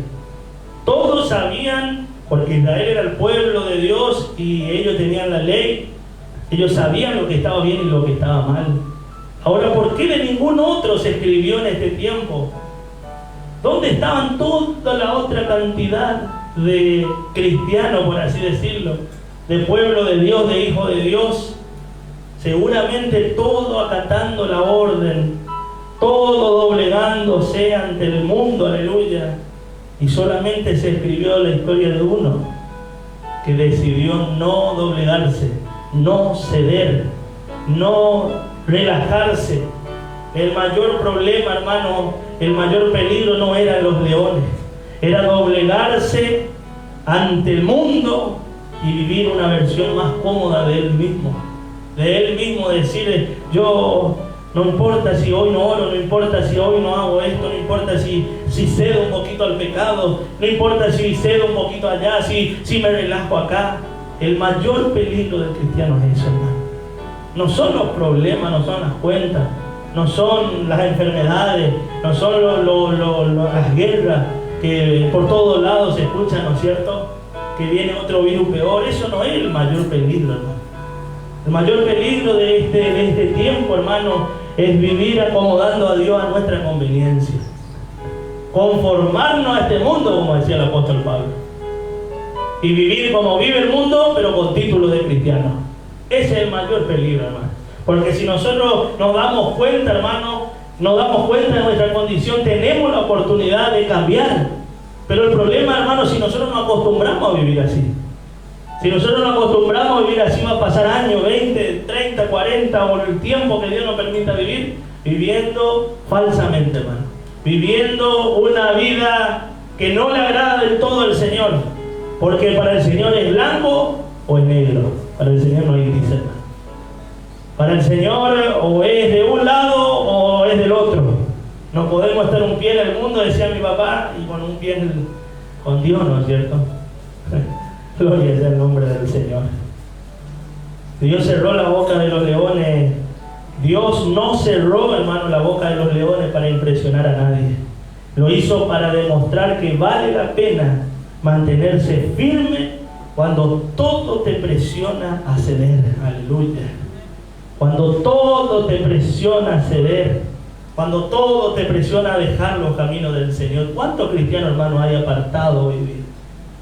Todos sabían, porque Israel era el pueblo de Dios y ellos tenían la ley. Ellos sabían lo que estaba bien y lo que estaba mal. Ahora, ¿por qué de ningún otro se escribió en este tiempo? ¿Dónde estaban toda la otra cantidad de cristianos, por así decirlo, de pueblo de Dios, de hijos de Dios? Seguramente todo acatando la orden, todo doblegándose ante el mundo, aleluya. Y solamente se escribió la historia de uno que decidió no doblegarse, no ceder, no relajarse. El mayor problema, hermano, el mayor peligro no eran los leones, era doblegarse ante el mundo y vivir una versión más cómoda de él mismo. De él mismo decir: yo no importa si hoy no oro, no importa si hoy no hago esto, no importa si cedo un poquito al pecado, no importa si cedo un poquito allá, si me relajo acá. El mayor peligro del cristiano es eso, hermano. No son los problemas, no son las cuentas, no son las enfermedades, no son las guerras. que por todos lados se escucha, ¿no es cierto?, que viene otro virus peor. Eso no es el mayor peligro, hermano. El mayor peligro de este tiempo, hermano, es vivir acomodando a Dios a nuestra conveniencia. Conformarnos a este mundo, como decía el apóstol Pablo. Y vivir como vive el mundo, pero con título de cristiano. Ese es el mayor peligro, hermano. Porque si nosotros nos damos cuenta, hermano, nos damos cuenta de nuestra condición, tenemos la oportunidad de cambiar. Pero el problema, hermano, si nosotros nos acostumbramos a vivir así. Si nosotros nos acostumbramos a vivir así, va a pasar años, 20, 30, 40 o el tiempo que Dios nos permita vivir, viviendo falsamente, hermano. Viviendo una vida que no le agrada del todo al Señor. Porque para el Señor es blanco o es negro. Para el Señor no hay gris, hermano. Para el Señor o es de un lado o es del otro. No podemos estar un pie en el mundo, decía mi papá, y con un pie con Dios, ¿no es cierto? Gloria sea el nombre del Señor. Dios cerró la boca de los leones. Dios no cerró, hermano, la boca de los leones para impresionar a nadie. Lo hizo para demostrar que vale la pena mantenerse firme cuando todo te presiona a ceder. Aleluya. Cuando todo te presiona a ceder. Cuando todo te presiona a dejar los caminos del Señor. ¿Cuántos cristianos, hermano, hay apartado hoy día?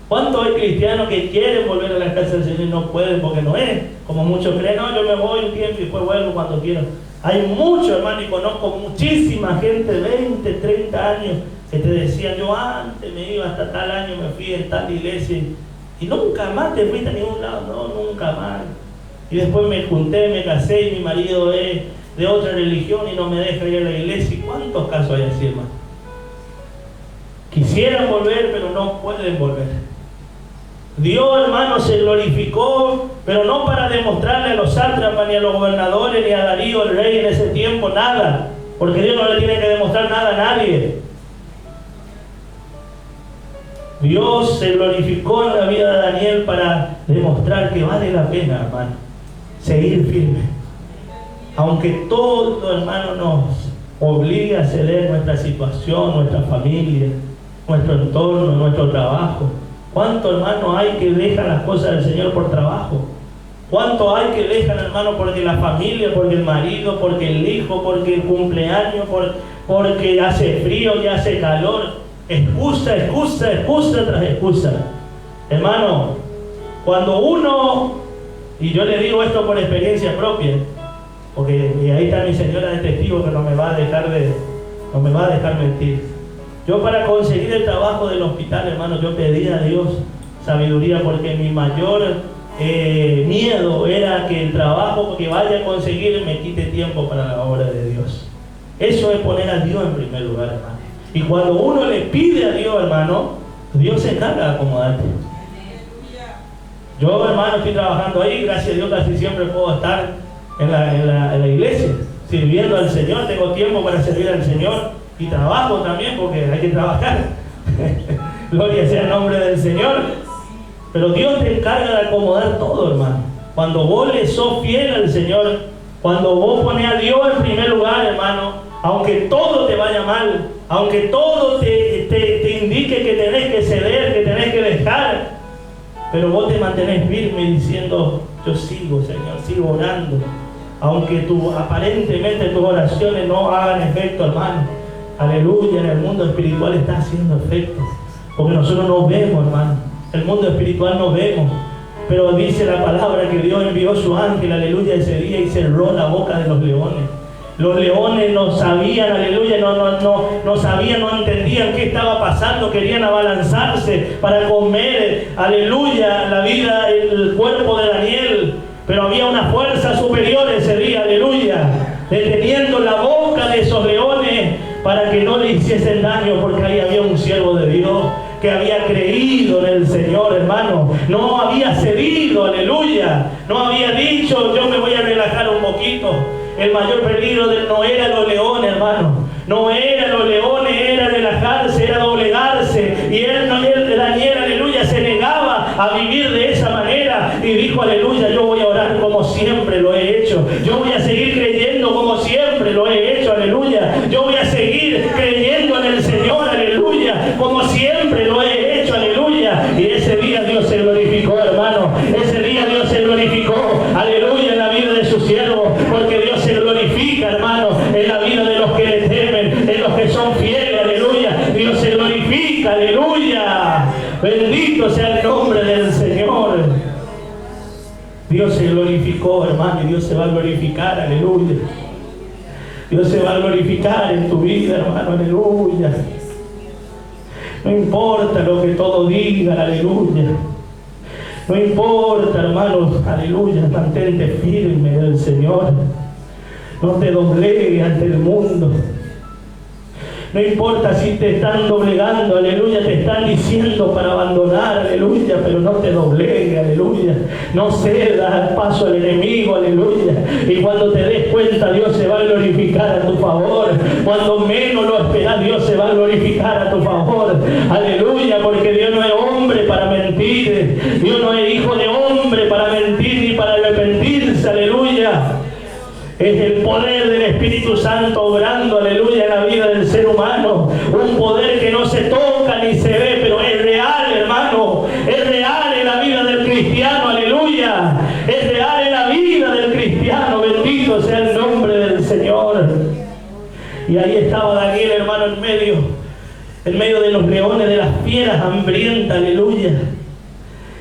¿Cuántos hay cristianos que quieren volver a la casa del Señor y no pueden porque no es? Como muchos creen, no, yo me voy un tiempo y después vuelvo cuando quiero. Hay muchos, hermano, y conozco muchísima gente de 20, 30 años que te decían, yo antes me iba hasta tal año, me fui en tal iglesia y nunca más te fuiste a ningún lado. No, nunca más. Y después me junté, me casé y mi marido es de otra religión y no me deja ir a la iglesia. ¿Y cuántos casos hay así, hermano? Quisieran volver, pero no pueden volver. Dios, hermano, se glorificó, pero no para demostrarle a los sátrapas, ni a los gobernadores, ni a Darío, el rey en ese tiempo, nada. Porque Dios no le tiene que demostrar nada a nadie. Dios se glorificó en la vida de Daniel para demostrar que vale la pena, hermano, seguir firme. Aunque todo, hermano, nos obliga a ceder nuestra situación, nuestra familia, nuestro entorno, nuestro trabajo. ¿Cuántos hermanos hay que dejan las cosas del Señor por trabajo? ¿Cuántos hay que dejan, hermano, porque la familia, porque el marido, porque el hijo, porque el cumpleaños, porque hace frío y hace calor? Excusa tras excusa. Hermano, cuando uno, y yo le digo esto por experiencia propia, porque y ahí está mi señora de testigo que no me va a dejar mentir. Yo para conseguir el trabajo del hospital, hermano, yo pedí a Dios sabiduría porque mi mayor miedo era que el trabajo que vaya a conseguir me quite tiempo para la obra de Dios. Eso es poner a Dios en primer lugar, hermano. Y cuando uno le pide a Dios, hermano, Dios se encarga de acomodarte. Yo, hermano, estoy trabajando ahí, gracias a Dios casi siempre puedo estar en la iglesia, sirviendo al Señor, tengo tiempo para servir al Señor. Y trabajo también porque hay que trabajar. Gloria sea el nombre del Señor. Pero Dios te encarga de acomodar todo, hermano. Cuando vos le sos fiel al Señor, cuando vos pones a Dios en primer lugar, hermano, aunque todo te vaya mal, aunque todo te indique que tenés que ceder, que tenés que dejar, pero vos te mantenés firme diciendo, yo sigo, Señor, sigo orando. Aunque aparentemente tus oraciones no hagan efecto, hermano. Aleluya, en el mundo espiritual está haciendo efecto. Porque nosotros no vemos, hermano. El mundo espiritual no vemos. Pero dice la palabra que Dios envió su ángel, aleluya, ese día y cerró la boca de los leones. Los leones no sabían, aleluya, no sabían, no entendían qué estaba pasando. Querían abalanzarse para comer, aleluya, la vida, el cuerpo de Daniel. Pero había una fuerza superior ese día, aleluya, deteniendo la boca de esos leones para que no le hiciesen daño, porque ahí había un siervo de Dios que había creído en el Señor, hermano. No había cedido, aleluya. No había dicho, yo me voy a relajar un poquito. El mayor peligro no era los leones, hermano. No era los leones, era relajarse, era doblegarse. Y Daniel, aleluya, se negaba a vivir de esa manera. Y dijo, aleluya, yo voy a orar como siempre lo he hecho. Yo voy a seguir creyendo como siempre lo he hecho, aleluya. Yo voy a seguir creyendo en el Señor, aleluya, como siempre glorifica, aleluya. Bendito sea el nombre del Señor. Dios se glorificó, hermano, y Dios se va a glorificar, aleluya. Dios se va a glorificar en tu vida, hermano, aleluya. No importa lo que todos digan, aleluya. No importa, hermano, aleluya, mantente firme del Señor. No te doblegues ante el mundo. No importa si te están doblegando, aleluya, te están diciendo para abandonar, aleluya, pero no te doblegues, aleluya. No cedas paso al enemigo, aleluya. Y cuando te des cuenta, Dios se va a glorificar a tu favor. Cuando menos lo esperas, Dios se va a glorificar a tu favor. Aleluya, porque Dios no es hombre para mentir. Dios no es hijo de hombre para mentir ni para arrepentirse, aleluya. Es el poder del Espíritu Santo obrando, aleluya, en la vida del ser humano. Un poder que no se toca ni se ve, pero es real, hermano. Es real en la vida del cristiano, aleluya. Es real en la vida del cristiano. Bendito sea el nombre del Señor. Y ahí estaba Daniel, hermano, en medio de los leones, de las fieras hambrientas, aleluya.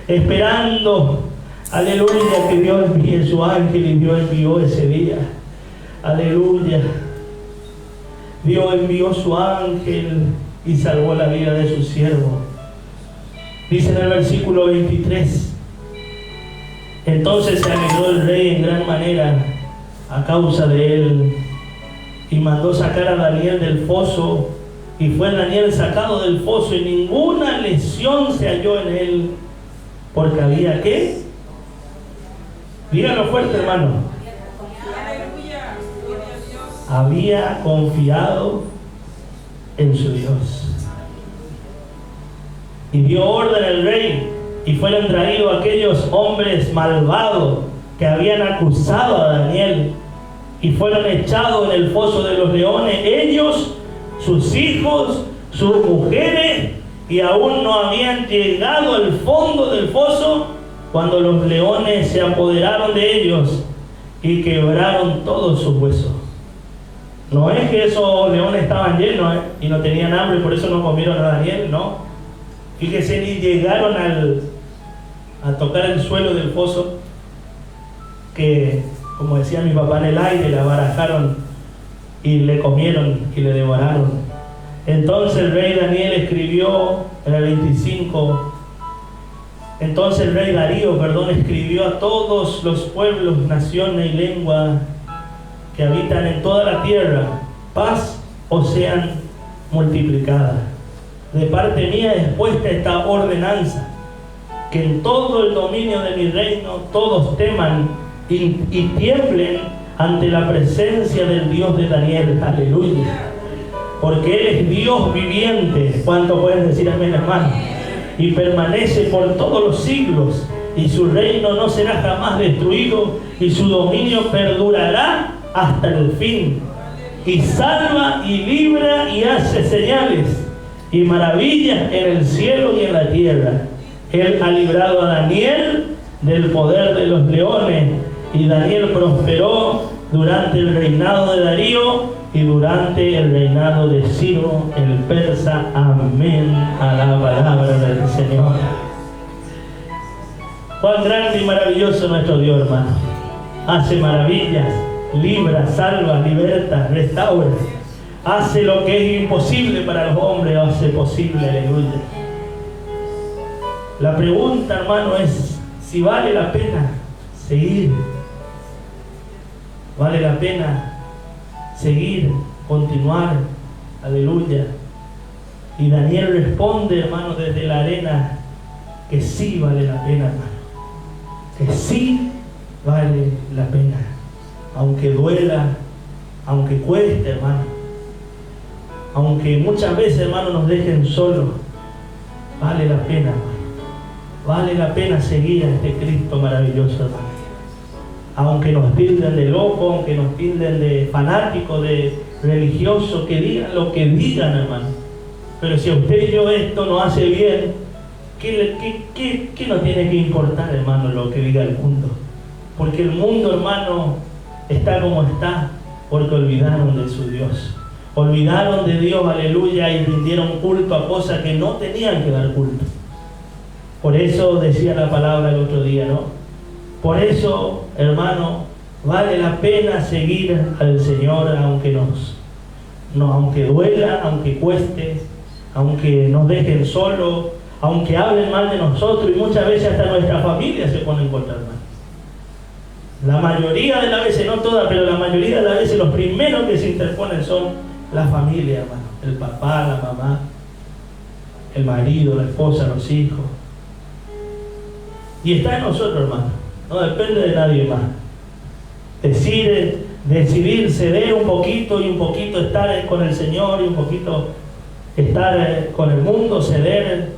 Esperando, aleluya, que Dios envíe su ángel, y Dios envió ese día. Aleluya. Dios envió su ángel y salvó la vida de su siervo. Dice en el versículo 23: entonces se alegró el rey en gran manera a causa de él, y mandó sacar a Daniel del foso. Y fue Daniel sacado del foso, y ninguna lesión se halló en él, porque había, ¿qué? Díganlo fuerte, hermano. Había confiado en su Dios. Y dio orden el rey, y fueron traídos aquellos hombres malvados que habían acusado a Daniel, y fueron echados en el foso de los leones, ellos, sus hijos, sus mujeres, y aún no habían llegado al fondo del foso cuando los leones se apoderaron de ellos y quebraron todos sus huesos. No es que esos leones estaban llenos y no tenían hambre y por eso no comieron a Daniel, no. Fíjese, ni llegaron a tocar el suelo del foso, que, como decía mi papá, en el aire la barajaron y le comieron y le devoraron. Entonces el rey Daniel escribió en el 25. Entonces el rey Darío, escribió a todos los pueblos, naciones y lenguas que habitan en toda la tierra: paz os sean multiplicadas. De parte mía es puesta esta ordenanza, que en todo el dominio de mi reino todos teman y tiemblen ante la presencia del Dios de Daniel. Aleluya. Porque Él es Dios viviente. ¿Cuánto pueden decir amén, hermano? Y permanece por todos los siglos, y su reino no será jamás destruido, y su dominio perdurará hasta el fin. Y salva y libra y hace señales y maravillas en el cielo y en la tierra. Él ha librado a Daniel del poder de los leones, y Daniel prosperó durante el reinado de Darío y durante el reinado de Ciro el persa. Amén a la palabra del Señor. Cuán grande y maravilloso nuestro Dios, hermano. Hace maravillas, libra, salva, liberta, restaura. Hace lo que es imposible para los hombres, hace posible, aleluya. La pregunta, hermano, es si vale la pena seguir. Vale la pena seguir, continuar, aleluya. Y Daniel responde, hermano, desde la arena, que sí vale la pena, hermano. Que sí vale la pena. Aunque duela, aunque cueste, hermano. Aunque muchas veces, hermano, nos dejen solos, vale la pena, hermano. Vale la pena seguir a este Cristo maravilloso, hermano. Aunque nos tilden de loco, aunque nos tilden de fanático, de religioso, que digan lo que digan, hermano. Pero si a usted y yo esto no hace bien, ¿qué nos tiene que importar, hermano, lo que diga el mundo? Porque el mundo, hermano, está como está porque olvidaron de su Dios. Olvidaron de Dios, aleluya, y rindieron culto a cosas que no tenían que dar culto. Por eso decía la palabra el otro día, ¿no? Por eso, hermano, vale la pena seguir al Señor, aunque duela, aunque cueste, aunque nos dejen solos, aunque hablen mal de nosotros, y muchas veces hasta nuestra familia se pone en contra, hermano. La mayoría de las veces, no todas, pero la mayoría de las veces los primeros que se interponen son la familia, hermano. El papá, la mamá, el marido, la esposa, los hijos. Y está en nosotros, hermano. No depende de nadie más. Decidir ceder un poquito y un poquito estar con el Señor y un poquito estar con el mundo, ceder,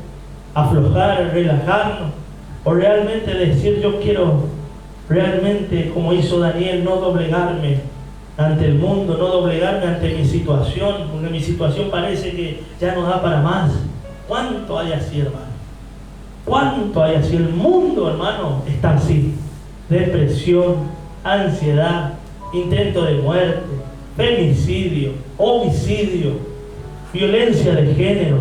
aflojar, relajarnos. O realmente decir, yo quiero realmente, como hizo Daniel, no doblegarme ante el mundo, no doblegarme ante mi situación, porque mi situación parece que ya no da para más. ¿Cuánto hay así, hermano? ¿Cuánto hay así? El mundo, hermano, está así. Depresión, ansiedad, intento de muerte, femicidio, homicidio, violencia de género.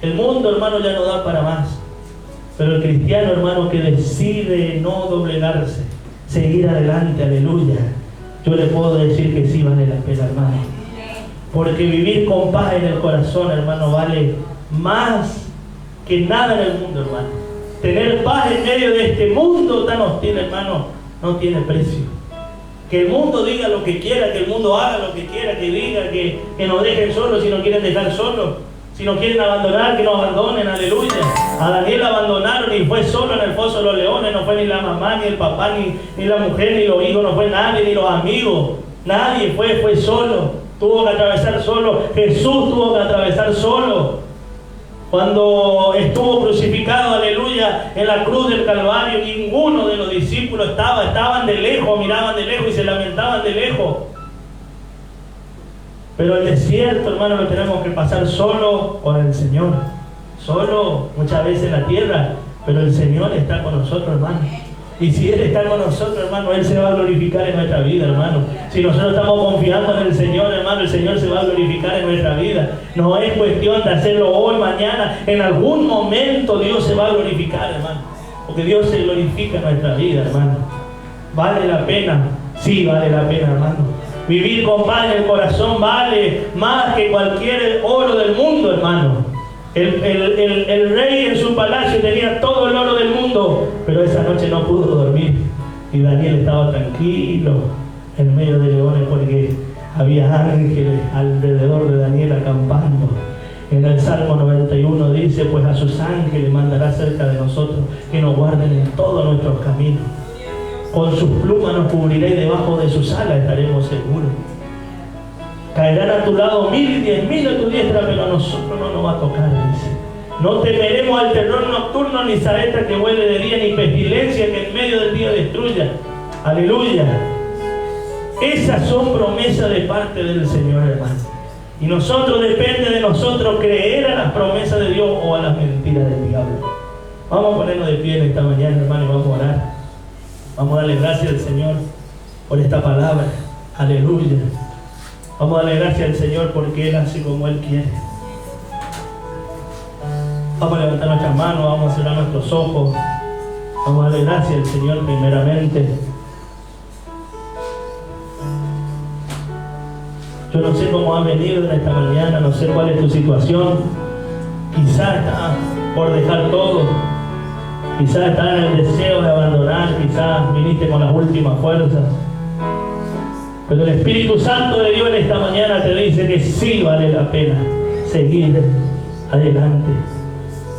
El mundo, hermano, ya no da para más. Pero el cristiano, hermano, que decide no doblegarse, seguir adelante, aleluya, yo le puedo decir que sí vale la pena, hermano. Porque vivir con paz en el corazón, hermano, vale más que nada en el mundo, hermano. Tener paz en medio de este mundo tan hostil, hermano, no tiene precio. Que el mundo diga lo que quiera, que el mundo haga lo que quiera, que diga que nos dejen solos si nos quieren dejar solos. Si nos quieren abandonar, que nos abandonen, aleluya. A Daniel abandonaron y fue solo en el foso de los leones. No fue ni la mamá, ni el papá, ni la mujer, ni los hijos, no fue nadie, ni los amigos. Nadie fue solo. Tuvo que atravesar solo. Jesús tuvo que atravesar solo. Cuando estuvo crucificado, aleluya, en la cruz del Calvario, ninguno de los discípulos estaban de lejos, miraban de lejos y se lamentaban de lejos. Pero el desierto, hermano, lo tenemos que pasar solo con el Señor. Solo, muchas veces en la tierra, pero el Señor está con nosotros, hermano. Y si Él está con nosotros, hermano, Él se va a glorificar en nuestra vida, hermano. Si nosotros estamos confiando en el Señor, hermano, el Señor se va a glorificar en nuestra vida. No es cuestión de hacerlo hoy, mañana. En algún momento Dios se va a glorificar, hermano. Porque Dios se glorifica en nuestra vida, hermano. ¿Vale la pena? Sí, vale la pena, hermano. Vivir con paz en el corazón vale más que cualquier oro del mundo, hermano. El rey en su palacio tenía todo el oro del mundo, pero esa noche no pudo dormir. Y Daniel estaba tranquilo en medio de leones porque había ángeles alrededor de Daniel acampando. En el Salmo 91 dice, pues a sus ángeles mandará cerca de nosotros que nos guarden en todos nuestros caminos. Con sus plumas nos cubrirá y debajo de sus alas estaremos seguros. Caerán a tu lado 1000 y 10.000 a tu diestra, pero a nosotros no nos va a tocar, dice. No temeremos al terror nocturno, ni saeta que vuele de día, ni pestilencia que en medio del día destruya. Aleluya. Esas son promesas de parte del Señor, hermano. Y nosotros, depende de nosotros creer a las promesas de Dios o a las mentiras del diablo. Vamos a ponernos de pie en esta mañana, hermano, y vamos a orar. Vamos a darle gracias al Señor por esta palabra. Aleluya. Vamos a darle gracias al Señor porque Él hace como Él quiere. Vamos a levantar nuestras manos, vamos a cerrar nuestros ojos. Vamos a darle gracias al Señor primeramente. Yo no sé cómo has venido en esta mañana, no sé cuál es tu situación. Quizás estás por dejar todo. Quizás estás en el deseo de abandonar, quizás viniste con las últimas fuerzas. Pero el Espíritu Santo de Dios en esta mañana te dice que sí vale la pena seguir adelante.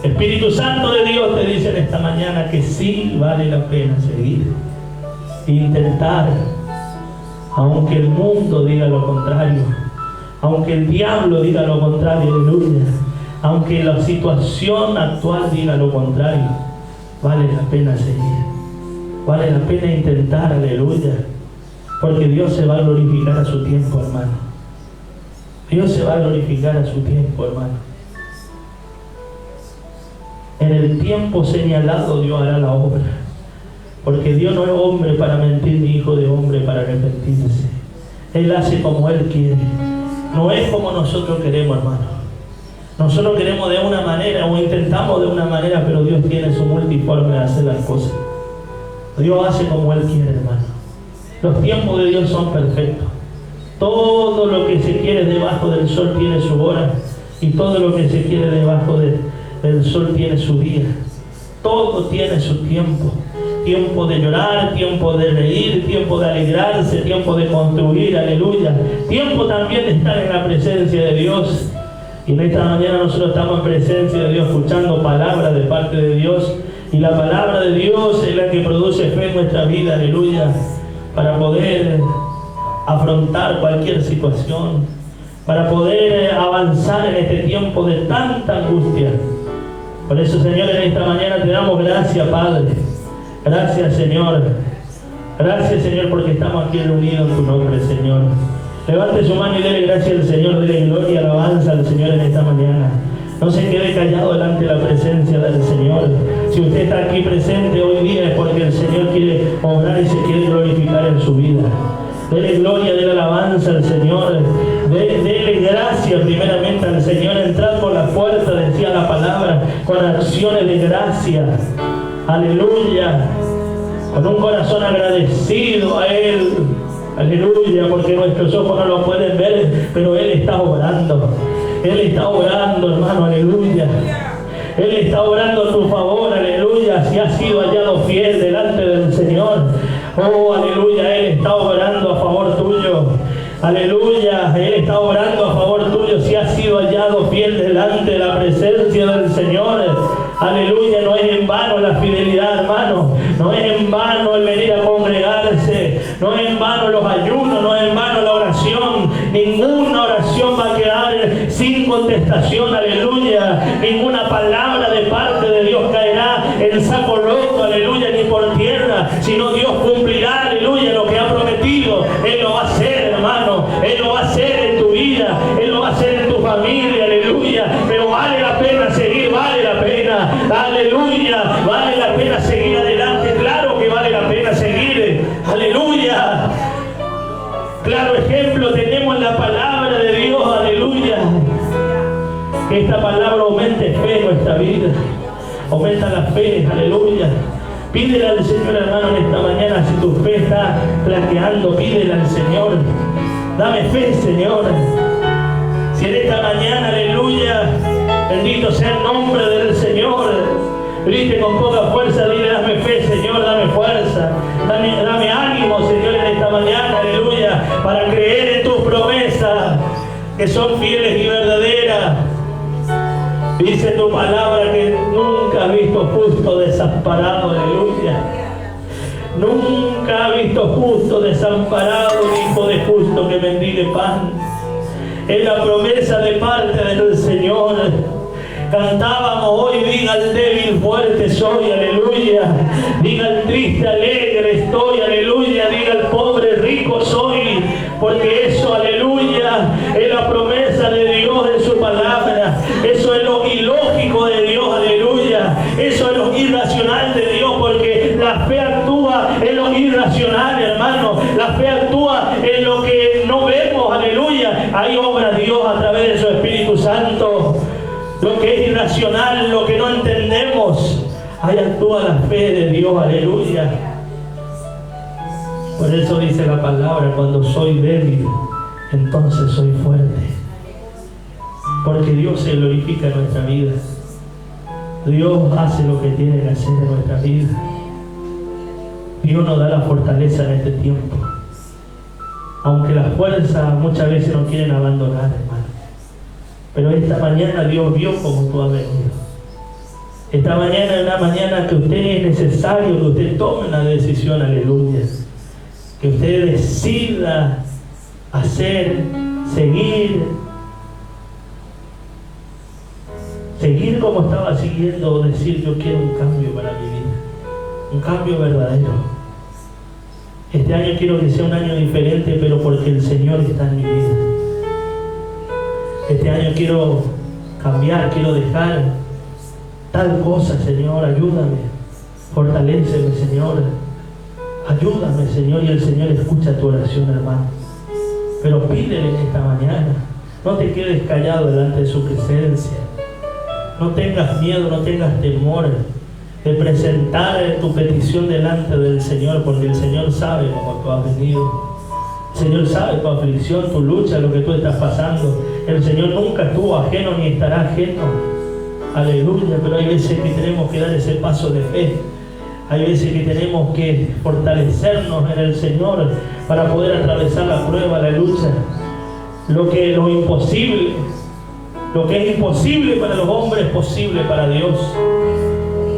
El Espíritu Santo de Dios te dice en esta mañana que sí vale la pena seguir. Intentar, aunque el mundo diga lo contrario, aunque el diablo diga lo contrario, aleluya, aunque la situación actual diga lo contrario, vale la pena seguir. Vale la pena intentar, aleluya. Porque Dios se va a glorificar a su tiempo, hermano. Dios se va a glorificar a su tiempo, hermano. En el tiempo señalado Dios hará la obra. Porque Dios no es hombre para mentir, ni hijo de hombre para arrepentirse. Él hace como Él quiere. no es como nosotros queremos, hermano. Nosotros queremos de una manera o intentamos de una manera, pero Dios tiene su multiforme de hacer las cosas. Dios hace como Él quiere, hermano. Los tiempos de Dios son perfectos. Todo lo que se quiere debajo del sol tiene su hora, y todo lo que se quiere debajo del sol tiene su día. Todo tiene su tiempo. Tiempo de llorar, tiempo de reír, tiempo de alegrarse, tiempo de construir, aleluya. Tiempo también de estar en la presencia de Dios. Y en esta mañana nosotros estamos en presencia de Dios, escuchando palabras de parte de Dios. Y la palabra de Dios es la que produce fe en nuestra vida, aleluya, para poder afrontar cualquier situación, para poder avanzar en este tiempo de tanta angustia. Por eso, Señor, en esta mañana te damos gracias, Padre. Gracias, Señor. Gracias, Señor, porque estamos aquí reunidos en tu nombre, Señor. Levante su mano y dele gracias al Señor, dele gloria y alabanza al Señor en esta mañana. No se quede callado delante de la presencia del Señor. Si usted está aquí presente hoy día es porque el Señor quiere obrar y se quiere glorificar en su vida. Dele gloria, dele alabanza al Señor. Dele gracias primeramente al Señor. Entrar por la puerta, decía la palabra, con acciones de gracia. Aleluya. Con un corazón agradecido a Él. Aleluya, porque nuestros ojos no lo pueden ver, pero Él está orando. Él está orando, hermano, aleluya. Él está orando a tu favor, aleluya. Si has sido hallado fiel delante del Señor, oh, aleluya, Él está orando a favor tuyo. Aleluya, Él está orando a favor tuyo si has sido hallado fiel delante de la presencia del Señor. Aleluya, no es en vano la fidelidad, hermano. No es en vano el venir a congregarse. No es en vano los ayunos, no es en vano la oración. Ninguna oración va a quedar sin contestación, aleluya. Ninguna palabra de parte de Dios caerá en saco roto, aleluya, ni por tierra. Sino Dios cumplirá, aleluya, lo que ha prometido. Él lo va a hacer, hermano. Él lo va a hacer en tu vida. Él lo va a hacer en tu familia, aleluya. Pero vale la pena seguir, vale la pena. Aleluya, vale la pena seguir adelante. Claro que vale la pena seguir. Aleluya. Claro ejemplo tenemos en la palabra de Dios. Aleluya. Que esta palabra aumente fe en nuestra vida. Aumenta la fe. Aleluya. Pídele al Señor, hermano, en esta mañana. Si tu fe está flaqueando, pídele al Señor. Dame fe, Señor. Si en esta mañana, aleluya, bendito sea el nombre del Señor, grite con poca fuerza, dile: dame fe, Señor, dame fuerza, dame ánimo, Señor, en esta mañana, aleluya, para creer en tus promesas, que son fieles y verdaderas. Dice tu palabra que nunca has visto justo desamparado, aleluya. Nunca ha visto justo desamparado, hijo de justo que mendigue pan. Es la promesa de parte del Señor. Cantábamos hoy: diga al débil fuerte soy, aleluya. Diga al triste alegre estoy, aleluya. Diga al pobre rico soy, porque eso, aleluya, es la promesa de Dios en su palabra. Eso es lo ilógico de Dios, aleluya. Eso es lo irracional de Dios, porque la fe actúa en lo irracional, hermano. La fe actúa en lo que no vemos, aleluya. Ahí obra Dios a través de su Espíritu Santo. Lo que es irracional, lo que no entendemos, ahí actúa la fe de Dios, aleluya. Por eso dice la palabra: cuando soy débil, entonces soy fuerte. Porque Dios se glorifica en nuestra vida. Dios hace lo que tiene que hacer en nuestra vida. Dios nos da la fortaleza en este tiempo. Aunque las fuerzas muchas veces nos quieren abandonar, hermano. Pero esta mañana Dios vio como tú has venido. Esta mañana es una mañana que usted es necesario que usted tome una decisión, aleluya. Que usted decida hacer, seguir como estaba siguiendo, o decir: yo quiero un cambio para mi vida, un cambio verdadero. Este año quiero que sea un año diferente, pero porque el Señor está en mi vida. Este año quiero cambiar, quiero dejar tal cosa, Señor, ayúdame, fortaléceme, Señor, ayúdame, Señor. Y el Señor escucha tu oración, hermano. Pero pídele en esta mañana, No te quedes callado delante de su presencia. No tengas miedo, no tengas temor de presentar tu petición delante del Señor, porque el Señor sabe cómo tú has venido. El Señor sabe tu aflicción, tu lucha, lo que tú estás pasando. El Señor nunca estuvo ajeno ni estará ajeno. Aleluya. Pero hay veces que tenemos que dar ese paso de fe. Hay veces que tenemos que fortalecernos en el Señor para poder atravesar la prueba, la lucha. Lo que es imposible para los hombres es posible para Dios.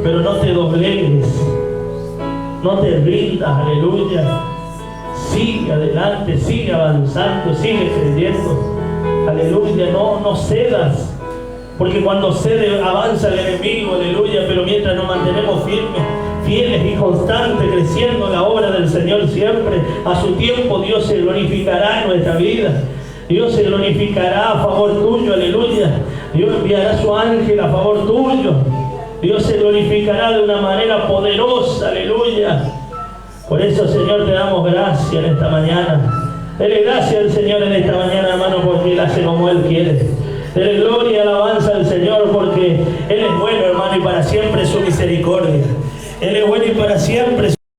Pero no te doblegues, no te rindas, aleluya. Sigue adelante, sigue avanzando, sigue creyendo, aleluya. No cedas, porque cuando cede avanza el enemigo, aleluya. Pero mientras nos mantenemos fieles y constantes, creciendo en la obra del Señor siempre, a su tiempo Dios se glorificará en nuestra vida. Dios se glorificará a favor tuyo, aleluya. Dios enviará su ángel a favor tuyo. Dios se glorificará de una manera poderosa, aleluya. Por eso, Señor, te damos gracias en esta mañana. Dele gracias al Señor en esta mañana, hermano, porque Él hace como Él quiere. Dele gloria y alabanza al Señor, porque Él es bueno, hermano, y para siempre su misericordia. Él es bueno y para siempre